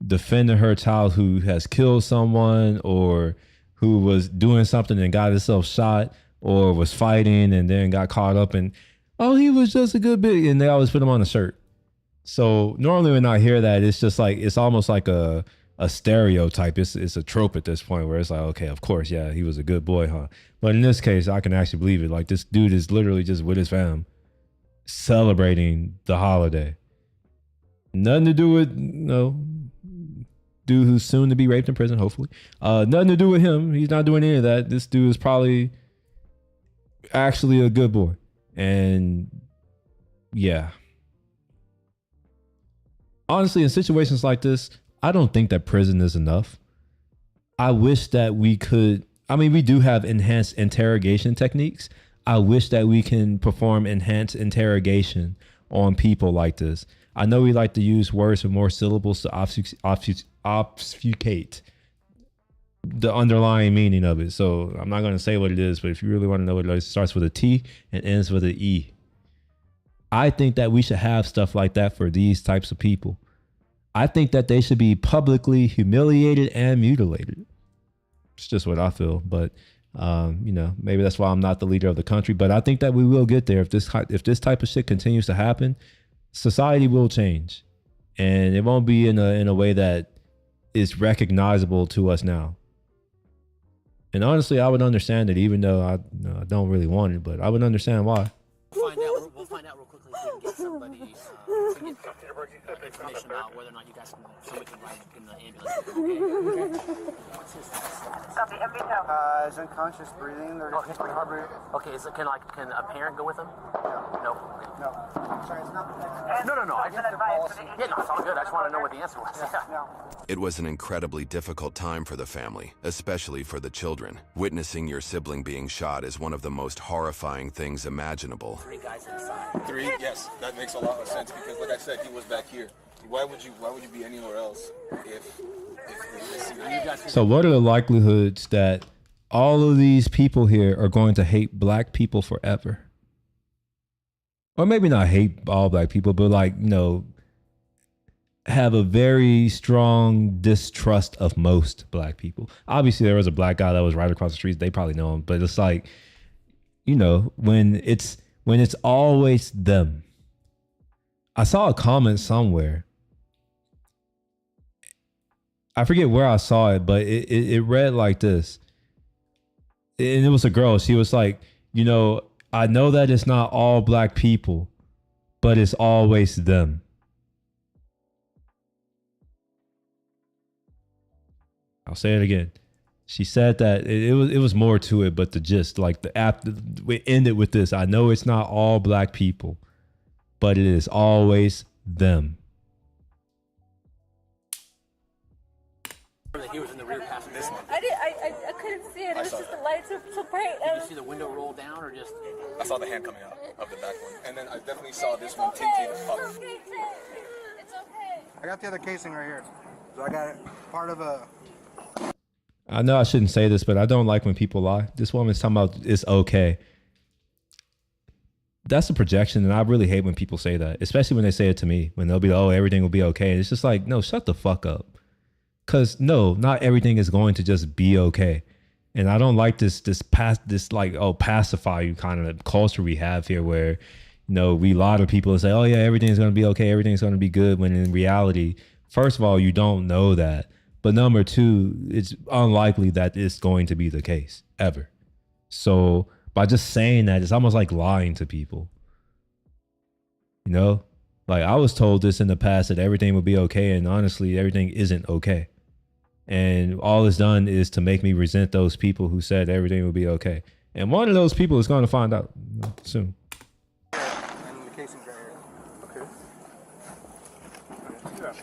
defending her child who has killed someone, or who was doing something and got himself shot, or was fighting and then got caught up in, oh, he was just a good bit, and they always put him on a shirt. So normally when I hear that, it's just like, it's almost like a stereotype. It's a trope at this point where it's like, okay, of course, yeah, he was a good boy, huh? But in this case, I can actually believe it. Like, this dude is literally just with his fam celebrating the holiday. Nothing to do with, dude who's soon to be raped in prison, hopefully. Nothing to do with him. He's not doing any of that. This dude is probably actually a good boy. And yeah. Honestly, in situations like this, I don't think that prison is enough. I wish that we could, we do have enhanced interrogation techniques. I wish that we can perform enhanced interrogation on people like this. I know we like to use words with more syllables to obfuscate the underlying meaning of it. So I'm not going to say what it is, but if you really want to know what it is, it starts with a T and ends with an E. I think that we should have stuff like that for these types of people. I think that they should be publicly humiliated and mutilated. It's just what I feel. But, maybe that's why I'm not the leader of the country. But I think that we will get there. If this type of shit continues to happen, society will change. And it won't be in a way that is recognizable to us now. And honestly, I would understand it, even though I don't really want it, but I would understand why. We'll find out real quickly if we can get somebody information about whether or not you guys somebody can ride in the ambulance. What's his status? He's unconscious, breathing. They're he's pretty hard breathing. Okay, can a parent go with him? No. Sorry, it's not. No. I just yeah, no, it's all good. I just want to know what the answer was. Yeah. It was an incredibly difficult time for the family, especially for the children. Witnessing your sibling being shot is one of the most horrifying things imaginable. 3 guys inside. 3? Yes, that makes a lot of sense because, like I said, he was back here. Why would you be anywhere else if So what are the likelihoods that all of these people here are going to hate black people forever? Or maybe not hate all black people, but have a very strong distrust of most black people. Obviously, there was a black guy that was right across the street. They probably know him, but it's like, when it's always them. I saw a comment somewhere. I forget where I saw it, but it read like this. And it was a girl. She was like, I know that it's not all black people, but it's always them. I'll say it again. She said that it was more to it, but the gist, like we ended with this. I know it's not all black people, but it is always them. He was in the rear passenger. I couldn't see it. It was it's just the lights are so bright. Did you see the window roll down or just? I saw the hand coming out of the back one, and then I definitely saw this one tinted up. It's okay. I got the other casing right here. So I got it part of a. I know I shouldn't say this, but I don't like when people lie. This woman's talking about it's okay. That's a projection, and I really hate when people say that, especially when they say it to me, when they'll be like, oh, everything will be okay. And it's just like, no, shut the fuck up. Because no, not everything is going to just be okay. And I don't like this pacify you kind of culture we have here where, you know, we lie to people and say, oh yeah, everything's going to be okay. Everything's going to be good. When in reality, first of all, you don't know that. But number two, it's unlikely that it's going to be the case ever. So by just saying that, it's almost like lying to people. You know, like I was told this in the past that everything would be okay. And honestly, everything isn't okay. And all it's done is to make me resent those people who said everything would be okay. And one of those people is going to find out soon. And the casing's right here. Okay.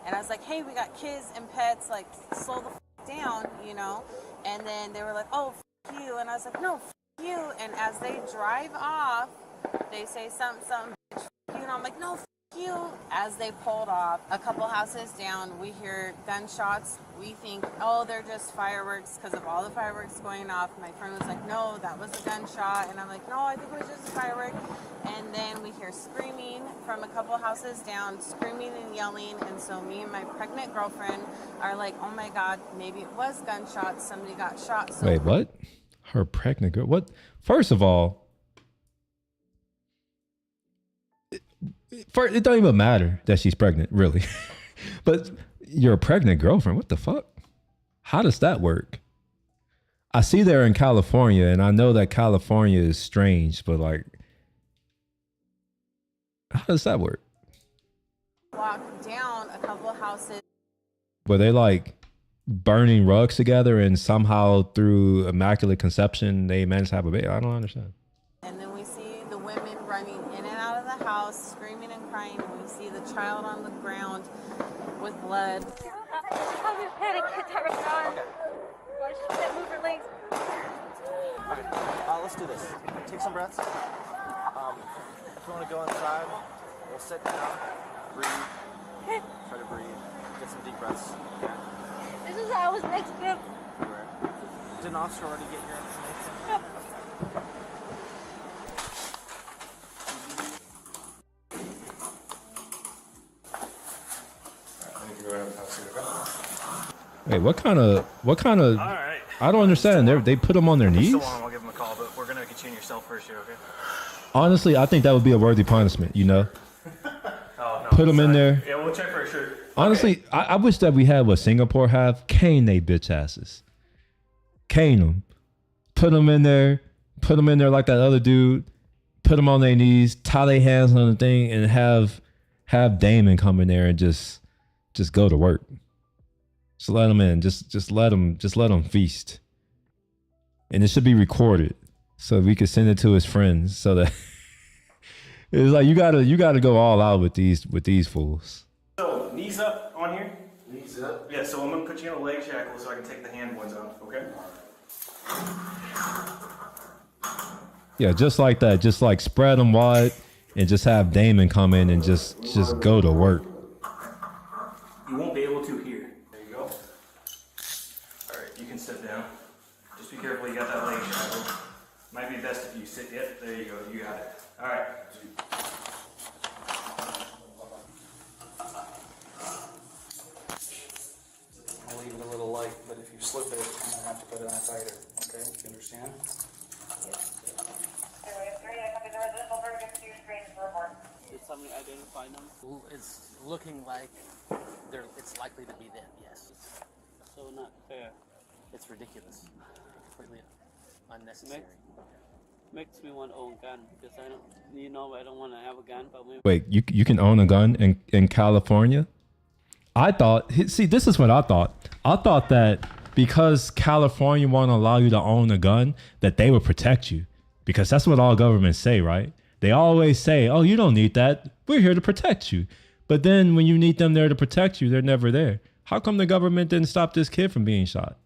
And I was like, hey, we got kids and pets, like, slow the down, you know? And then they were like, oh, you. And I was like, no, you. And as they drive off, they say something, bitch, you. And I'm like, no, you. As they pulled off, a couple houses down, we hear gunshots. We think, oh, they're just fireworks because of all the fireworks going off. My friend was like, no, that was a gunshot. And I'm like, no, I think it was just a firework. And then we hear screaming from a couple houses down, screaming and yelling. And so me and my pregnant girlfriend are like, oh my God, maybe it was gunshots. Somebody got shot. So wait, what? Her pregnant girl? What? First of all, it don't even matter that she's pregnant, really. But you're a pregnant girlfriend. What the fuck? How does that work? I see they're in California, and I know that California is strange, but like, how does that work? Walk down a couple houses. Were they like burning rugs together and somehow through immaculate conception they managed to have a baby? I don't understand. And then we see the women running in and out of the house, screaming and crying, and we see the child on the ground with blood. Probably panic attack right now. She can't move her legs. Okay, let's do this. Take some breaths. If you want to go inside, we'll sit down, breathe, try to breathe, get some deep breaths. Okay. This is how I was next to him. Did an officer already get your information? Yep. Wait, what kind of? All right. I don't understand. They put them on their knees. Still on, I'll give them a call, but we're gonna get you in your cell first here, okay? Honestly, I think that would be a worthy punishment. You know, Oh no. put them in there. Yeah, we'll check for a shirt. Honestly, Okay. I wish that we had what Singapore have. Cane they bitch asses. Cane them. Put them in there. Put them in there like that other dude. Put them on their knees. Tie their hands on the thing and have Damon come in there and just go to work. Just let them in. Just let them feast. And it should be recorded so we could send it to his friends so that it's like you gotta go all out with these fools. So, knees up on here. Knees up? Yeah, so I'm going to put you in a leg shackle so I can take the hand ones off, okay? Yeah, just like that. Just like spread them wide and just have Damon come in and just go to work. You won't be able to here. There you go. Alright, you can sit down. Just be careful you got that leg shackle. Might be best if you sit. Yep, there you go. You got it. Alright. I'll leave it a little light, but if you slip it, you're going to have to put it on tighter. Okay, you understand? Did somebody identify them? It's looking like it's likely to be them, yes. So not fair. It's ridiculous. Completely unnecessary. Makes me want to own a gun because I don't want to have a gun. But Wait, you can own a gun in California? I thought, see, this is what I thought. I thought that because California won't allow you to own a gun, that they would protect you. Because that's what all governments say, right? They always say, oh, you don't need that. We're here to protect you. But then when you need them there to protect you, they're never there. How come the government didn't stop this kid from being shot?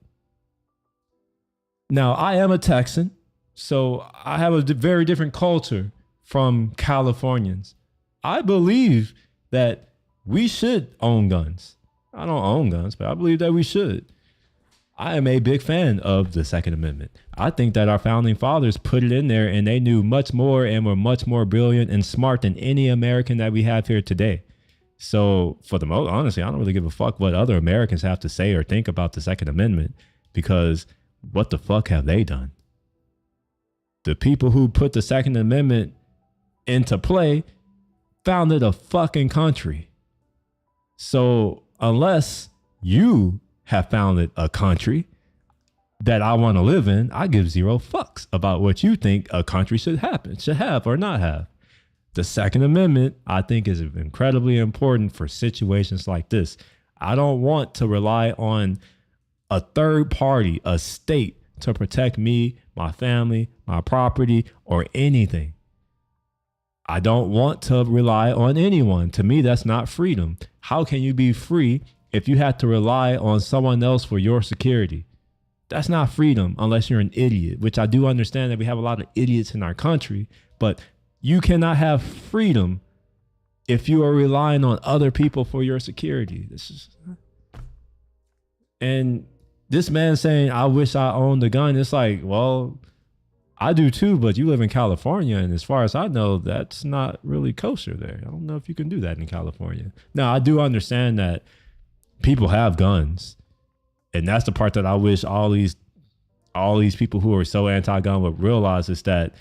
Now, I am a Texan, so I have a very different culture from Californians. I believe that we should own guns. I don't own guns, but I believe that we should. I am a big fan of the Second Amendment. I think that our founding fathers put it in there and they knew much more and were much more brilliant and smart than any American that we have here today. So for the most, honestly, I don't really give a fuck what other Americans have to say or think about the Second Amendment, because what the fuck have they done? The people who put the Second Amendment into play founded a fucking country. So unless you have founded a country that I want to live in, I give zero fucks about what you think a country should have or not have. The Second Amendment, I think, is incredibly important for situations like this. I don't want to rely on a third party, a state, to protect me, my family, my property, or anything. I don't want to rely on anyone. To me, that's not freedom. How can you be free if you have to rely on someone else for your security? That's not freedom unless you're an idiot, which I do understand that we have a lot of idiots in our country, but you cannot have freedom if you are relying on other people for your security. And this man saying, I wish I owned a gun. It's like, well, I do too, but you live in California. And as far as I know, that's not really kosher there. I don't know if you can do that in California. Now, I do understand that people have guns. And that's the part that I wish all these people who are so anti-gun would realize, is that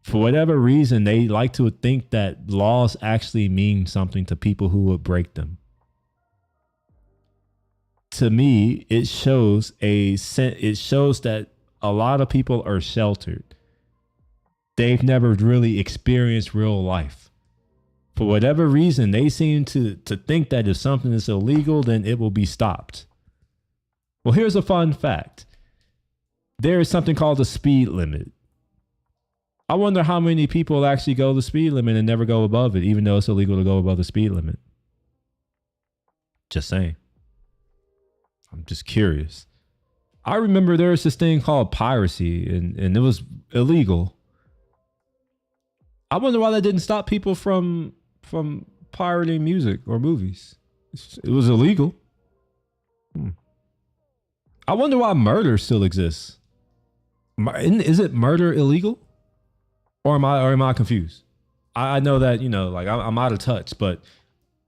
for whatever reason, they like to think that laws actually mean something to people who would break them. To me, it shows that a lot of people are sheltered. They've never really experienced real life. For whatever reason, they seem to think that if something is illegal, then it will be stopped. Well, here's a fun fact. There is something called the speed limit. I wonder how many people actually go the speed limit and never go above it, even though it's illegal to go above the speed limit. Just saying. I'm just curious. I remember there was this thing called piracy, and it was illegal. I wonder why that didn't stop people from pirating music or movies. It was illegal. I wonder why murder still exists. Is it murder illegal? Or am I confused? I know that, like I'm out of touch, but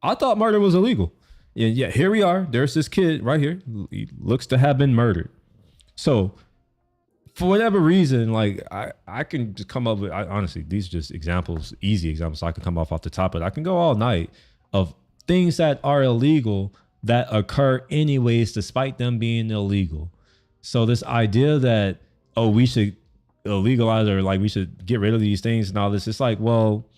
I thought murder was illegal. Yeah, here we are. There's this kid right here. He looks to have been murdered. So for whatever reason, like I can just come up with, honestly, these are just examples, easy examples. So I can come off the top, but I can go all night of things that are illegal that occur anyways, despite them being illegal. So this idea that, oh, we should illegalize, or like we should get rid of these things and all this, it's like, well,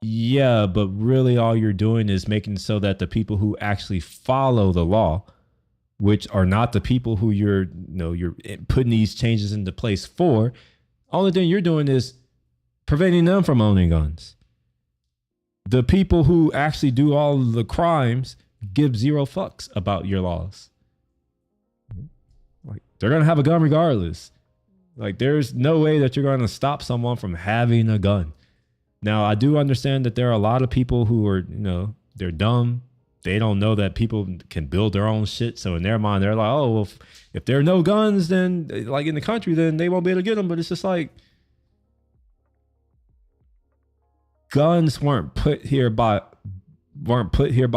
yeah, but really all you're doing is making so that the people who actually follow the law, which are not the people who you're putting these changes into place for, only thing you're doing is preventing them from owning guns. The people who actually do all of the crimes give zero fucks about your laws. Like, they're going to have a gun regardless. Like, there's no way that you're going to stop someone from having a gun. Now, I do understand that there are a lot of people who are, they're dumb. They don't know that people can build their own shit. So in their mind, they're like, oh, well, if there are no guns, then like in the country, then they won't be able to get them. But it's just like, guns weren't put here by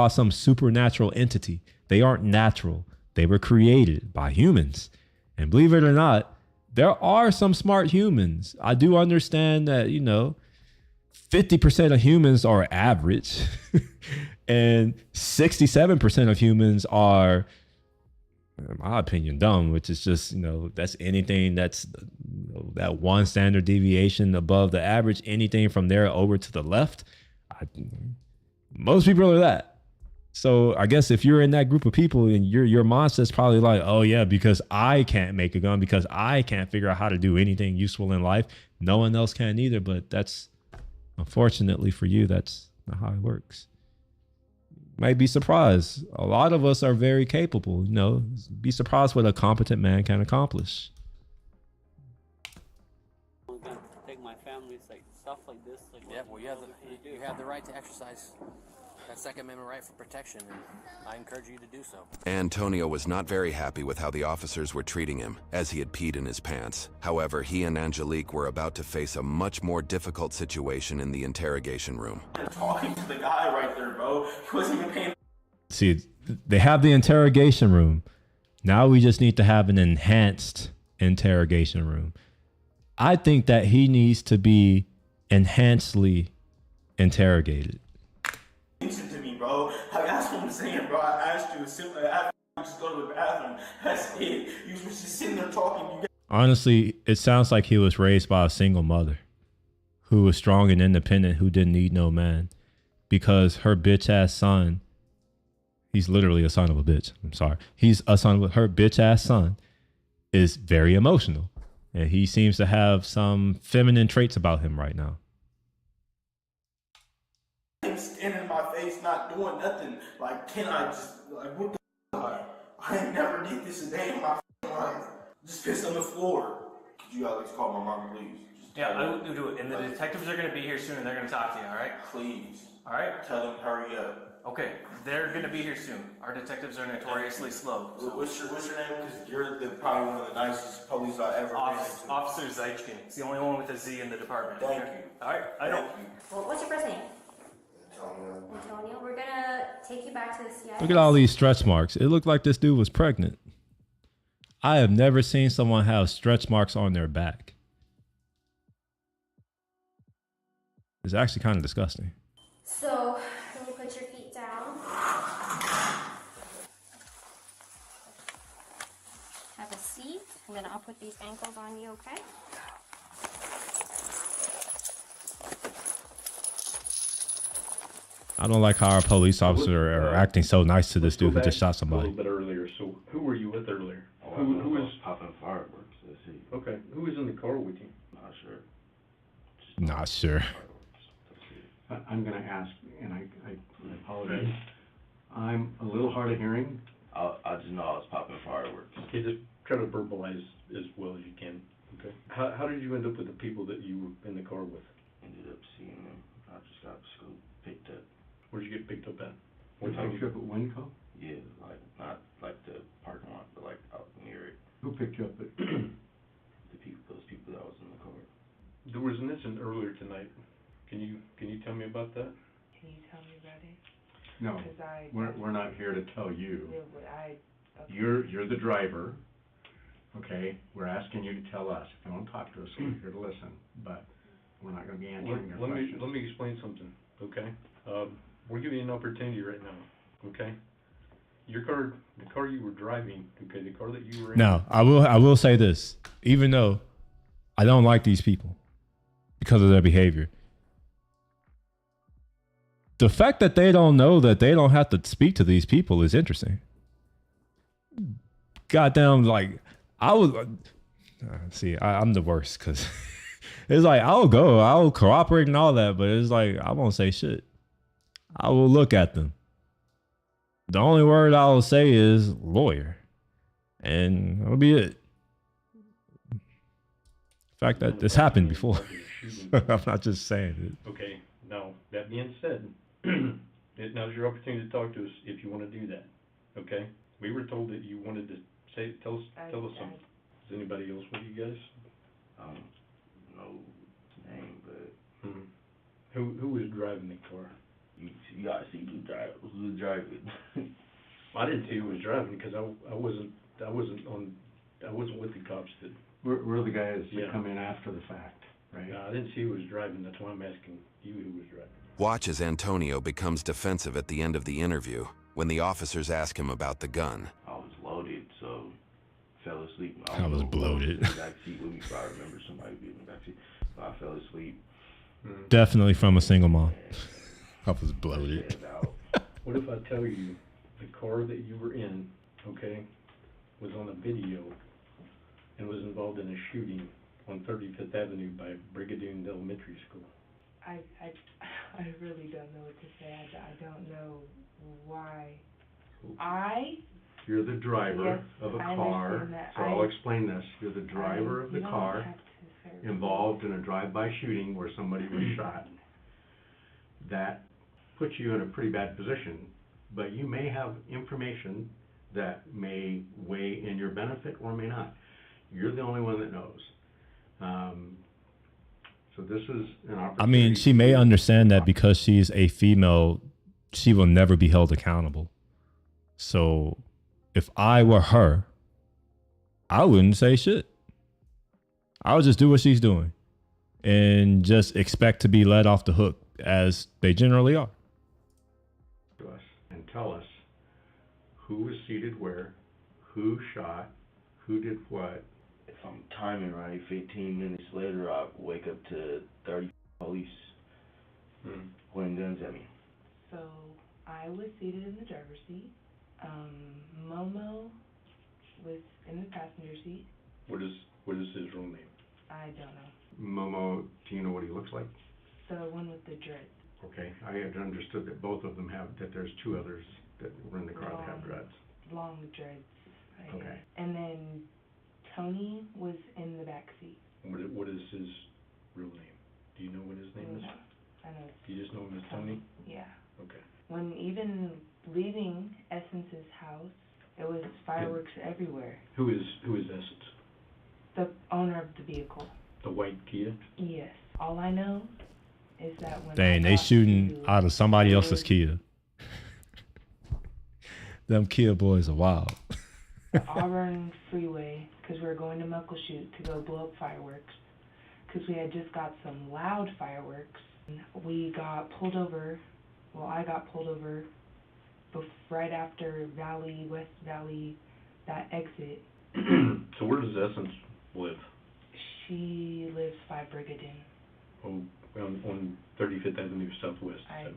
some supernatural entity. They aren't natural. They were created by humans. And believe it or not, there are some smart humans. I do understand that, 50% of humans are average and 67% of humans are, in my opinion, dumb, which is just, that's anything that's that one standard deviation above the average, anything from there over to the left. Most people are that. So I guess if you're in that group of people and your mindset's probably like, oh yeah, because I can't make a gun, because I can't figure out how to do anything useful in life, no one else can either. But that's, unfortunately for you, that's not how it works. might be surprised. A lot of us are very capable, you know. Be surprised what a competent man can accomplish. I'm gonna protect my family, it's like stuff like this. Like Yeah, well, you have the right to exercise that Second Amendment right for protection, and I encourage you to do so. Antonio was not very happy with how the officers were treating him, as he had peed in his pants. However, he and Angelique were about to face a much more difficult situation in the interrogation room. Talking to the guy right there, bro. He wasn't even paying. See, they have the interrogation room. Now we just need to have an enhanced interrogation room. I think that he needs to be enhancedly interrogated. Listen to me, bro. That's what I'm saying, bro. I asked you a simple. I just go to the bathroom. That's it. You was just sitting there talking. Honestly, it sounds like he was raised by a single mother who was strong and independent, who didn't need no man, because her bitch ass son, he's literally a son of a bitch. I'm sorry. He's a son with her bitch ass son is very emotional. And he seems to have some feminine traits about him right now. Him standing in my face, not doing nothing. Like, can I just, like, what the fuck? I ain't never did this a day in my life. Just pissed on the floor. Could you at least call my mom, please? Yeah, I will do it. And the detectives are going to be here soon, and they're going to talk to you, all right? Please. All right? Tell them hurry up. Okay, they're going to be here soon. Our detectives are notoriously slow. So. What's your name? Because you're probably one of the nicest police I ever been into. Officer Zeichkin. He's the only one with a Z in the department. Thank you. All right, I know. Well, what's your first name? Antonio. We're gonna take you back to the CI. Look at all these stretch marks. It looked like this dude was pregnant. I have never seen someone have stretch marks on their back. It's actually kind of disgusting. So, can you put your feet down? Have a seat, and then I'll put these ankles on you, okay? I don't like how our police officers are acting so nice to this dude who just shot somebody. A little bit earlier. So who were you with earlier? Who was popping fireworks? Let's see. Okay. Who was in the car with you? Not sure. Not sure. I'm going to ask, and I apologize. I'm a little hard of hearing. I just know I was popping fireworks. Okay, just try to verbalize as well as you can. Okay. How did you end up with the people that you were in the car with? Ended up seeing them. I just got picked up. Where'd you get picked up at? What time you up at Winco? Yeah, like not like the parking lot, but like out near it. Who picked you up at? Those people that was in the car. There was an incident earlier tonight. Can you tell me about that? Can you tell me about it? No, we're not here to tell you. Okay. You're the driver. Okay, we're asking you to tell us. If you want to talk to us, we're here to listen. But we're not going to be answering your questions. Let me explain something. Okay, we're giving you an opportunity right now. Okay, your car, the car you were driving. Okay, the car that you were in. Now, I will say this. Even though I don't like these people because of their behavior, the fact that they don't know that they don't have to speak to these people is interesting. Goddamn, like I was. See, I'm the worst because it's like I'll cooperate and all that, but it's like I won't say shit. I will look at them. The only word I will say is lawyer, and that'll be it. The fact that this happened before, I'm not just saying it. Okay. Now that being said, now's your opportunity to talk to us if you want to do that. Okay. We were told that you wanted to tell us something. Is anybody else with you guys? No name, but who was driving the car? You gotta see who was driving. I didn't see who was driving because I wasn't with the cops. That we're the guys that come in after the fact, right? No, I didn't see who was driving. That's why I'm asking you who was driving. Watch as Antonio becomes defensive at the end of the interview when the officers ask him about the gun. I was loaded, so fell asleep. I was bloated. In the backseat with me, if I remember somebody being in the backseat. But I fell asleep. Definitely from a single mom. I was bloated. What if I tell you the car that you were in, okay, was on a video and was involved in a shooting on 35th Avenue by Brigadoon Elementary School? I really don't know what to say. I don't know why. You're the driver Yes, of a I car, understand that. so I'll explain this. You're the driver of the you don't car have to say- involved in a drive-by shooting where somebody was shot. That puts you in a pretty bad position, but you may have information that may weigh in your benefit or may not. You're the only one that knows. So this is an opportunity. I mean, she may understand that because she's a female, she will never be held accountable. So if I were her, I wouldn't say shit. I would just do what she's doing and just expect to be let off the hook, as they generally are. To us and tell us who was seated where, who shot, who did what. If I'm timing right, 15 minutes later, I wake up to 30 police pointing guns at me. So I was seated in the driver's seat. Momo was in the passenger seat. What is his real name? I don't know. Momo, do you know what he looks like? The one with the dreads. Okay, I had understood that both of them have, that there's two others that were in the car that have dreads. Long dreads. I Okay. guess. And then Tony was in the back seat. What is his real name? Do you know what his name is? No, I know. You just know him as Tony? Yeah. Okay. When even leaving Essence's house, it was fireworks everywhere. Who is Essence? The owner of the vehicle. The white Kia? Yes. All I know is that when Dang, I they got shooting to out of somebody else's Kia. Them Kia boys are wild. the Auburn Freeway, because we were going to Muckleshoot to go blow up fireworks, because we had just got some loud fireworks. We got pulled over. Well, I got pulled over right after West Valley, that exit. So where does Essence live? She lives 5 Brigaden. Oh, on 35th Avenue Southwest. I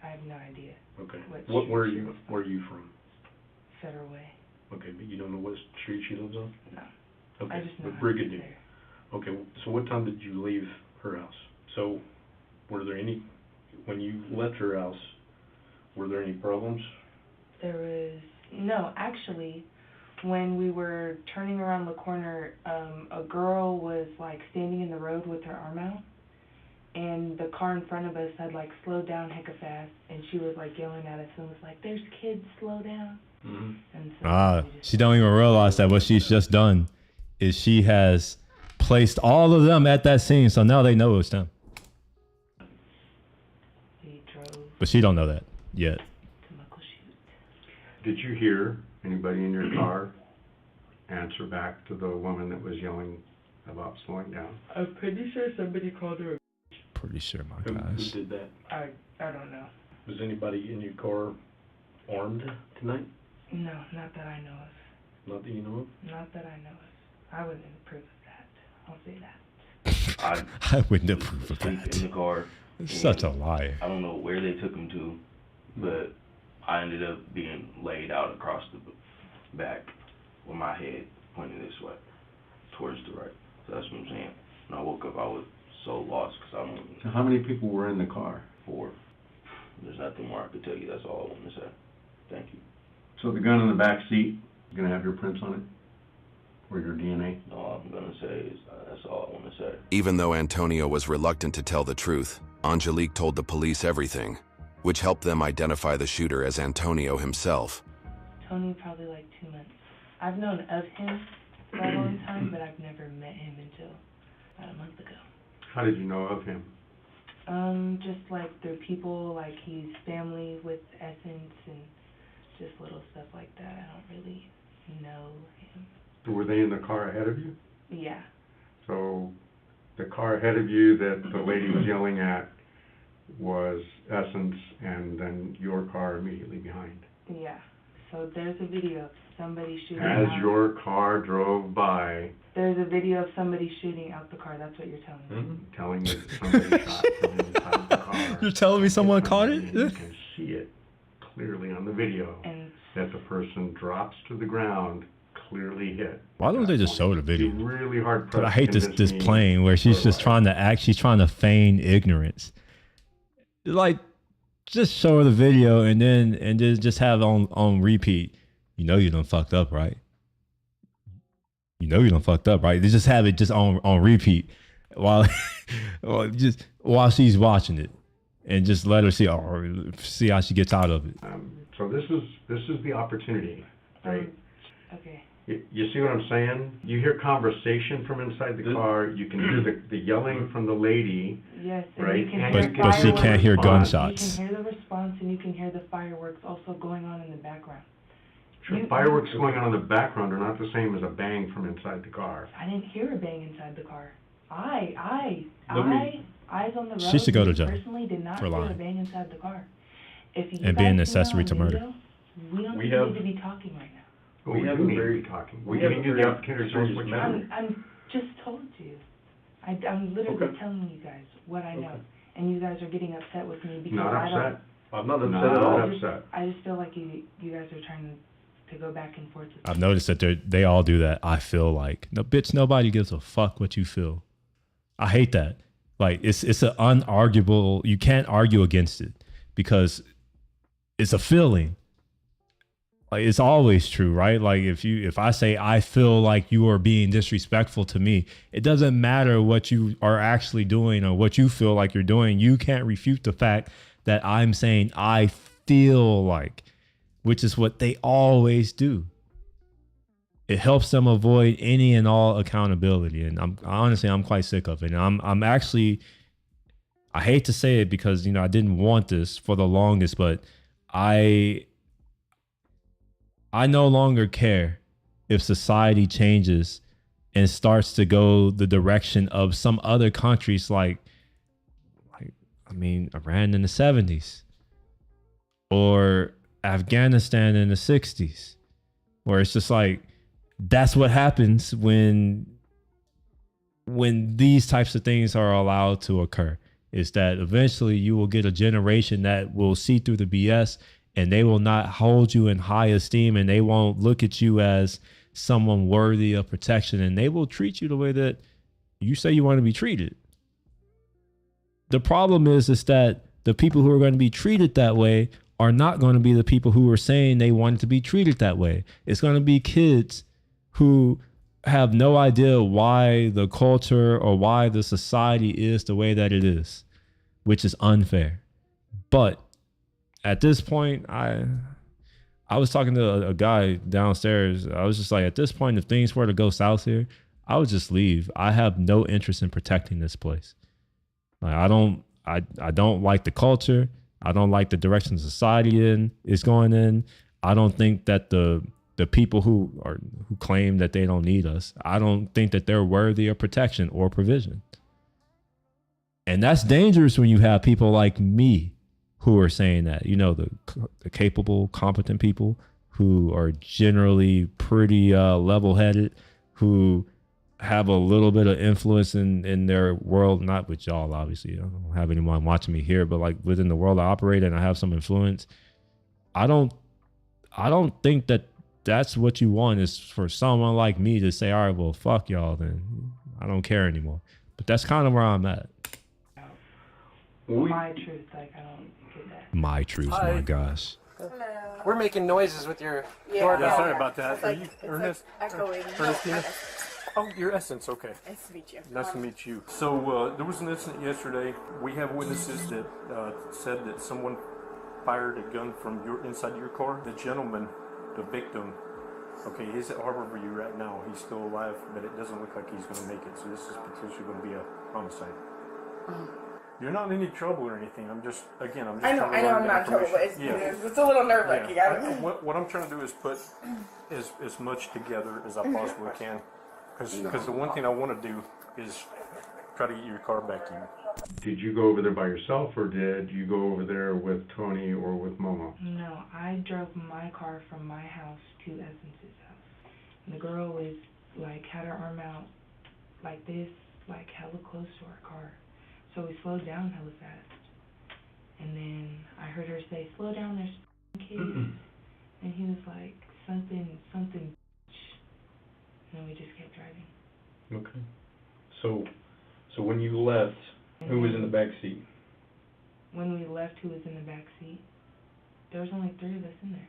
have no idea. Okay. What Where are street she you? lives Where are you from? Federal Way. Okay, but you don't know what street she lives on? No. Okay, I just know but how to get Brigaden. there. Okay, so what time did you leave her house? So, were there any, when you left her house, were there any problems? There was, no, actually, when we were turning around the corner, a girl was like standing in the road with her arm out, and the car in front of us had like slowed down hecka fast, and she was like yelling at us and was like, "There's kids, slow down." And so She don't even realize that what she's just done is she has placed all of them at that scene, so now they know it's them. we drove But she don't know that yet. to Muckleshoot. Did you hear anybody in your car answer back to the woman that was yelling about slowing down? I'm pretty sure somebody called her. Pretty sure, my Who guys. did that? I don't know. Was anybody in your car armed tonight? No, not that I know of. Not that you know of? Not that I know of. I wouldn't approve of that. I'll say that. I wouldn't approve of Sleep that. in the car. Such a liar. I don't know where they took him to, but I ended up being laid out across the back with my head pointing this way, towards the right. So that's what I'm saying. When I woke up, I was so lost because I don't. So how many people were in the car? 4. There's nothing more I could tell you. That's all I want to say. Thank you. So the gun in the back seat, gonna have your prints on it? Or your DNA? All I'm gonna say is that's all I want to say. Even though Antonio was reluctant to tell the truth, Angelique told the police everything, which helped them identify the shooter as Antonio himself. Tony, probably like 2 months. I've known of him for a long time, but I've never met him until about a month ago. How did you know of him? Just like through people, like he's family with Essence and just little stuff like that. I don't really know him. So were they in the car ahead of you? Yeah. So the car ahead of you that the lady was yelling at was Essence, and then your car immediately behind. Yeah. So there's a video of somebody shooting As out. your car drove by, There's a video of somebody shooting out the car. That's what you're telling me. telling that somebody shot from inside the car. You're telling me someone caught it? You can see it clearly on the video And that the person drops to the ground, clearly hit. Why don't they just show the video? You're really hard But I pressed hate to this convince me plane where she's just trying to act, she's trying to feign ignorance. Like, just show her the video and then just have it on repeat. You know you done fucked up, right? You know you done fucked up, right? They just have it just on repeat while while she's watching it, and just let her see how she gets out of it. So this is the opportunity, right? Okay. You see what I'm saying? You hear conversation from inside the car. You can hear the yelling from the lady. Yes, and right? you can hear But she can't hear gunshots. You can hear the response, and you can hear the fireworks also going on in the background. Sure, fireworks going on in the background are not the same as a bang from inside the car. I didn't hear a bang inside the car. Eyes on the road. She should go to jail Personally, did not for hear a lying. bang inside the car. If you And be an guys see it accessory on to murder. video, we don't We need have- to be talking right now. We have a very talking. We We have give a you the very opportunity to tell us what you serious know. I'm just told you. I'm literally Okay. telling you guys what I know, Okay. and you guys are getting upset with me because Not I don't. upset. I'm not upset Not at all. upset. I just feel like you guys are trying to go back and forth. With I've noticed that they all do that. I feel like no, bitch. Nobody gives a fuck what you feel. I hate that. Like it's an unarguable. You can't argue against it because it's a feeling. Like it's always true, right? Like if I say I feel like you are being disrespectful to me, it doesn't matter what you are actually doing or what you feel like you're doing. You can't refute the fact that I'm saying I feel like, which is what they always do. It helps them avoid any and all accountability, and I'm quite sick of it. And I'm actually, I hate to say it because I didn't want this for the longest, but I no longer care if society changes and starts to go the direction of some other countries like Iran in the 70s or Afghanistan in the 60s, where it's just like, that's what happens when these types of things are allowed to occur, is that eventually you will get a generation that will see through the BS and they will not hold you in high esteem and they won't look at you as someone worthy of protection, and they will treat you the way that you say you want to be treated. The problem is that the people who are going to be treated that way are not going to be the people who are saying they want to be treated that way. It's going to be kids who have no idea why the culture or why the society is the way that it is, which is unfair. But at this point, I was talking to a guy downstairs. I was just like, at this point, if things were to go south here, I would just leave. I have no interest in protecting this place. Like, I don't like the culture. I don't like the direction society is going in. I don't think that the people who claim that they don't need us, I don't think that they're worthy of protection or provision. And that's dangerous when you have people like me who are saying that, the capable, competent people who are generally pretty level-headed, who have a little bit of influence in their world, not with y'all, obviously. I don't have anyone watching me here, but like within the world I operate in, I have some influence. I don't think that that's what you want, is for someone like me to say, all right, well, fuck y'all, then I don't care anymore. But that's kind of where I'm at. My truth, like, I don't get that. My truth, my gosh. We're making noises with your Yeah, sorry about that. It's Are like, you it's Ernest? like echoing. Ernestina? No, Oh, you're Essence, okay. nice to meet you. Nice to meet you. So there was an incident yesterday. We have witnesses that said that someone fired a gun from inside your car. The gentleman, the victim, okay, he's at Harborview right now. He's still alive, but it doesn't look like he's going to make it. So this is potentially going to be a homicide. You're not in any trouble or anything. I'm just I know, trying to I'm learn not the trouble, but information. it's a little nerve-wracking. Yeah. What I'm trying to do is put as much together as I possibly can. Because the one thing I want to do is try to get your car back to you. Did you go over there by yourself, or did you go over there with Tony or with Momo? No, I drove my car from my house to Essence's house. And the girl was like, had her arm out like this, like hella close to our car. So we slowed down hella fast. And then I heard her say, slow down, there's kids. And he was like, something, and then we just kept driving. Okay. So when you left, who was in the back seat? when we left, who was in the back seat? There was only 3 of us in there.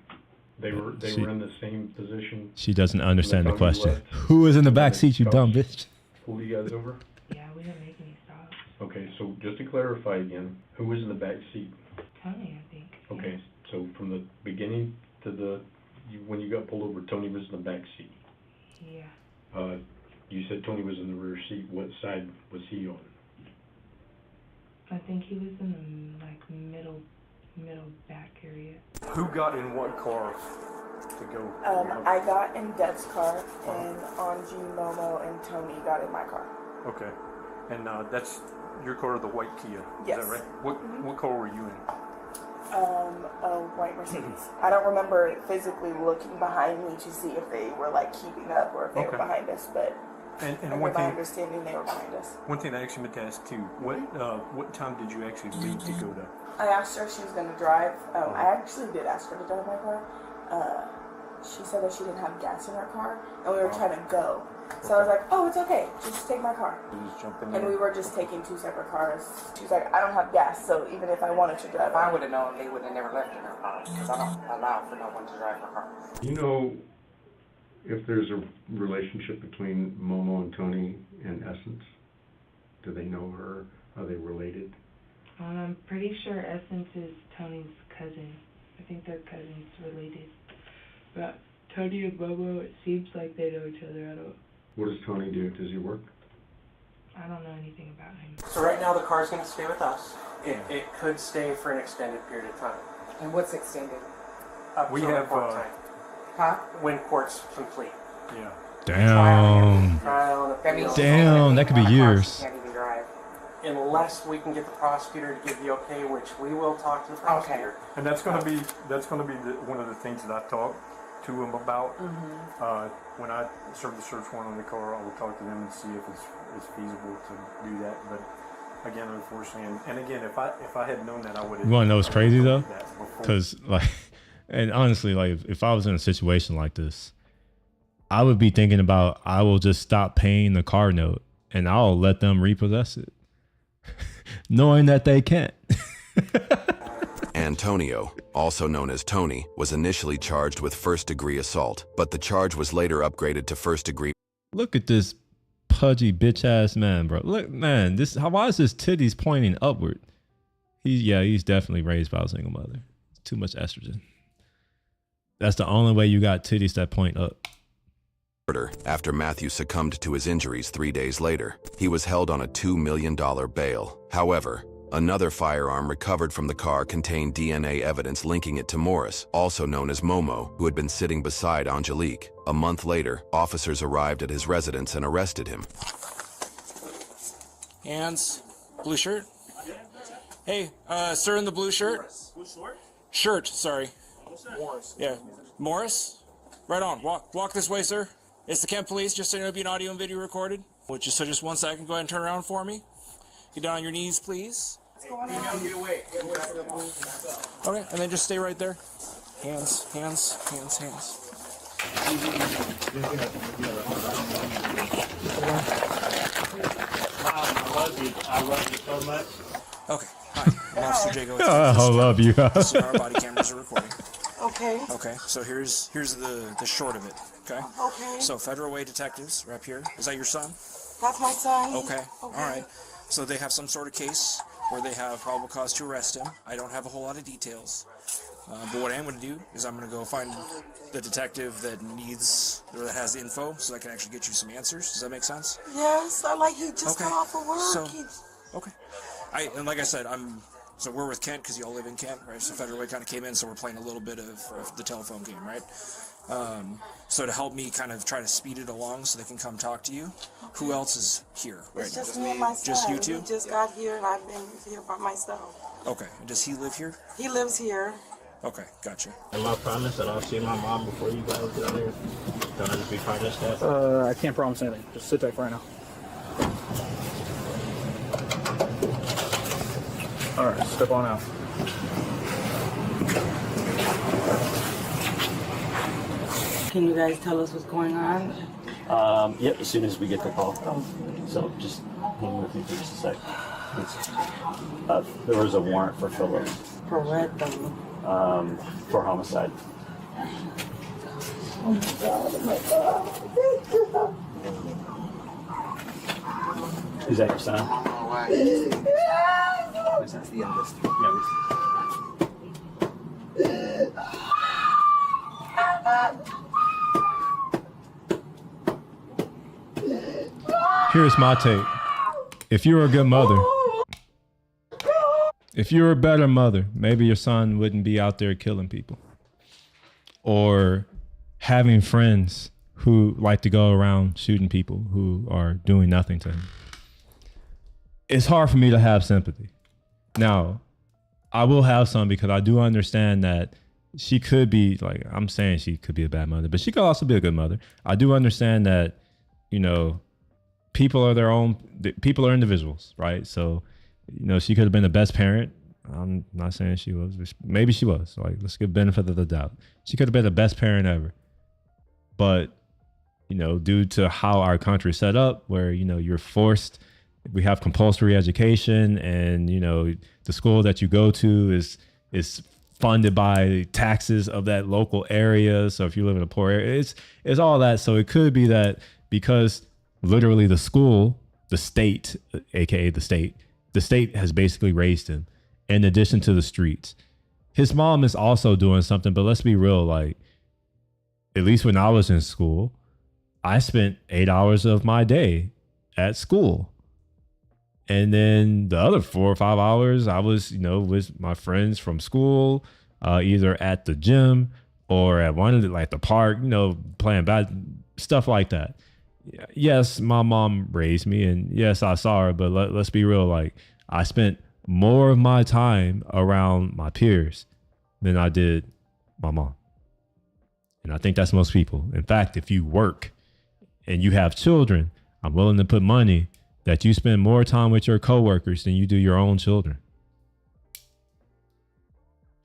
They were in the same position. She doesn't understand the When the time you question. left. Who was in the back seat, you dumb bitch? Pull you guys over? Yeah, we didn't make any stops. Okay, so just to clarify again, who was in the back seat? Tony, I think. Okay, so from the beginning to when you got pulled over, Tony was in the back seat. Yeah. You said Tony was in the rear seat. What side was he on? I think he was in the, like, middle back area. Who got in what car to go? I got in Dev's car, and Angie, Momo, and Tony got in my car. Okay, and that's your car, the white Kia. Yes. Is that right? What car were you in? A white Mercedes. I don't remember physically looking behind me to see if they were like keeping up or if they were behind us, but And from one my thing, understanding, they were behind us. one thing I actually meant to ask too. What time did you actually leave to go to? I asked her if she was going to drive. I actually did ask her to drive my car. She said that she didn't have gas in her car, and we were trying to go. So I was like, oh, it's okay. Just take my car. Just jump in And we were just taking 2 separate cars. She was like, I don't have gas, so even if I wanted to drive, If I would have known, they would have never left in her car, because I don't allow for no one to drive her car. Do you know if there's a relationship between Momo and Tony in Essence? Do they know her? Are they related? I'm pretty sure Essence is Tony's cousin. I think they're cousins related. But Tony and Momo, it seems like they know each other. What does Tony do? Does he work? I don't know anything about him. So right now the car's going to stay with us. It could stay for an extended period of time. And what's extended? Up We till have, court time. Huh? When court's complete. Yeah. Damn. Trial and appeal. Damn, that could be years. Can't even drive. Unless we can get the prosecutor to give the okay, which we will talk to the prosecutor. And that's going to be one of the things that I talked to him about. When I serve the search warrant on the car, I will talk to them and see if it's feasible to do that. But again, unfortunately, and again, if I had known that, I would have. You want to know what's crazy though? that before. Because like, and honestly, like if I was in a situation like this, I would be thinking about I will just stop paying the car note and I'll let them repossess it, knowing that they can't. Antonio, also known as Tony, was initially charged with first-degree assault, but the charge was later upgraded to first-degree. Look at this pudgy bitch ass man, bro. Look, man, why is his titties pointing upward? He's definitely raised by a single mother. Too much estrogen. That's the only way you got titties that point up. Murder after Matthew succumbed to his injuries 3 days later. He was held on a $2 million bail. However, another firearm recovered from the car contained DNA evidence linking it to Morris, also known as Momo, who had been sitting beside Angelique. A month later, officers arrived at his residence and arrested him. Hands, blue shirt. Hey, sir in the blue shirt. Blue short? Shirt, sorry. Morris. Yeah, Morris. Right on. Walk this way, sir. It's the Kent Police. Just so you know, being audio and video recorded. Just 1 second. Go ahead and turn around for me. Get down on your knees, please. Get away. Okay, and then just stay right there. Hands, hands, hands, hands. I love you so much. Okay, hi. I'm Officer Jago. I love you. So our body cameras are recording. Okay. Okay, so here's the short of it. Okay. Okay. So Federal Way detectives are up here. Is that your son? That's my son. Okay. All right. So they have some sort of case where they have probable cause to arrest him. I don't have a whole lot of details. But what I am going to do is I'm going to go find the detective that needs, or that has info, so I can actually get you some answers. Does that make sense? Yes, he just got off of work. So, okay. And like I said, so we're with Kent because you all live in Kent, right? So Federal Way kind of came in, so we're playing a little bit of the telephone game, right? So to help me kind of try to speed it along so they can come talk to you, who else is here right It's now? just me and my son. Just you two? He just got here, and I've been here by myself. Okay. And does he live here? He lives here. Okay, gotcha. Am I promise that I'll see my mom before you guys get out there? Don't I just be part of staff? I can't promise anything. Just sit tight for right now. All right, step on out. Can you guys tell us what's going on? Yep, as soon as we get the call. So just hang with me for just a sec. There was a warrant for Phillips. For what though? For homicide. Oh my God, oh my God. Thank you. Is that your son? That's the youngest. Here's my take. If you were a good mother, if you were a better mother, maybe your son wouldn't be out there killing people or having friends who like to go around shooting people who are doing nothing to him. It's hard for me to have sympathy. Now, I will have some because I do understand that she could be, like, I'm saying she could be a bad mother, but she could also be a good mother. I do understand that, you know, people are individuals, right? So, you know, she could have been the best parent. I'm not saying she was, but maybe she was. Like, let's give benefit of the doubt. She could have been the best parent ever. But, you know, due to how our country is set up, where, you know, you're forced, we have compulsory education, and, you know, the school that you go to is funded by taxes of that local area. So if you live in a poor area, it's all that. So it could be that because literally the school, the state, aka the state has basically raised him in addition to the streets. His mom is also doing something, but let's be real, like, at least when I was in school, I spent 8 hours of my day at school. And then the other 4 or 5 hours, I was, you know, with my friends from school, either at the gym or at one of the, like the park, you know, playing stuff like that. Yes, my mom raised me, and yes, I saw her, but let's be real. Like, I spent more of my time around my peers than I did my mom. And I think that's most people. In fact, if you work and you have children, I'm willing to put money that you spend more time with your coworkers than you do your own children.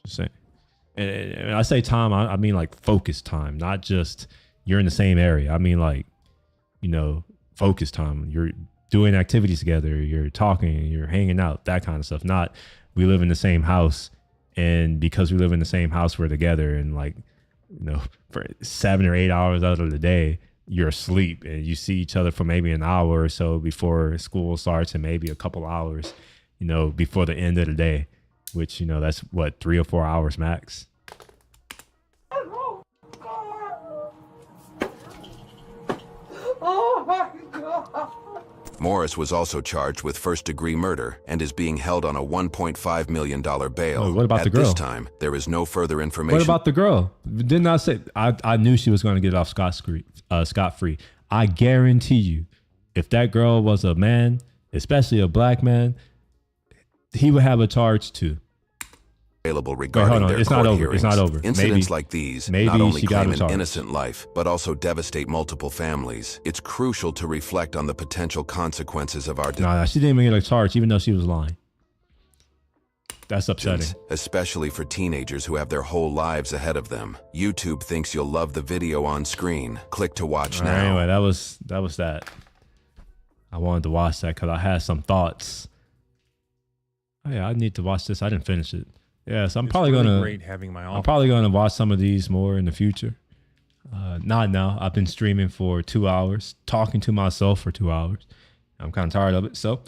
Just saying. And I say time, I mean like focused time, not just you're in the same area. I mean like, you know, focused time. You're doing activities together, you're talking, you're hanging out, that kind of stuff. Not we live in the same house, and because we live in the same house, we're together, and like, you know, for 7 or 8 hours out of the day, you're asleep and you see each other for maybe an hour or so before school starts, and maybe a couple hours, you know, before the end of the day, which, you know, that's what, 3 or 4 hours max. Oh my God. Morris was also charged with first-degree murder and is being held on a $1.5 million bail. Oh, what about the girl? At this time, there is no further information. What about the girl? Didn't I say I knew she was going to get off scot-free? I guarantee you, if that girl was a man, especially a black man, he would have a charge too. Available regarding their court hearings. It's not over. Incidents like these not only claim an innocent life, but also devastate multiple families. It's crucial to reflect on the potential consequences of our Nah, she didn't even get a charge, even though she was lying. That's upsetting. Especially for teenagers who have their whole lives ahead of them. YouTube thinks you'll love the video on screen. Click to watch now. Anyway, that was that. I wanted to watch that because I had some thoughts. Oh, yeah, I need to watch this. I didn't finish it. Yeah, so I'm probably gonna watch some of these more in the future. Not now. I've been streaming for 2 hours, talking to myself for 2 hours. I'm kind of tired of it, so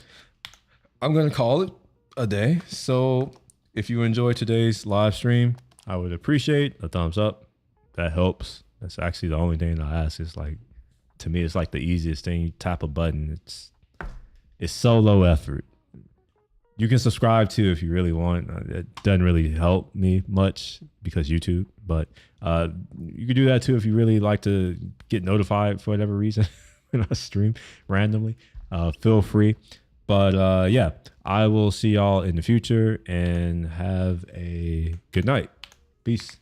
I'm gonna call it a day. So if you enjoyed today's live stream, I would appreciate a thumbs up. That helps. That's actually the only thing I ask. Is like, to me, it's like the easiest thing. You tap a button. It's so low effort. You can subscribe too if you really want. It doesn't really help me much because YouTube, but you can do that too if you really like to get notified for whatever reason when I stream randomly. Feel free. But yeah, I will see y'all in the future, and have a good night. Peace.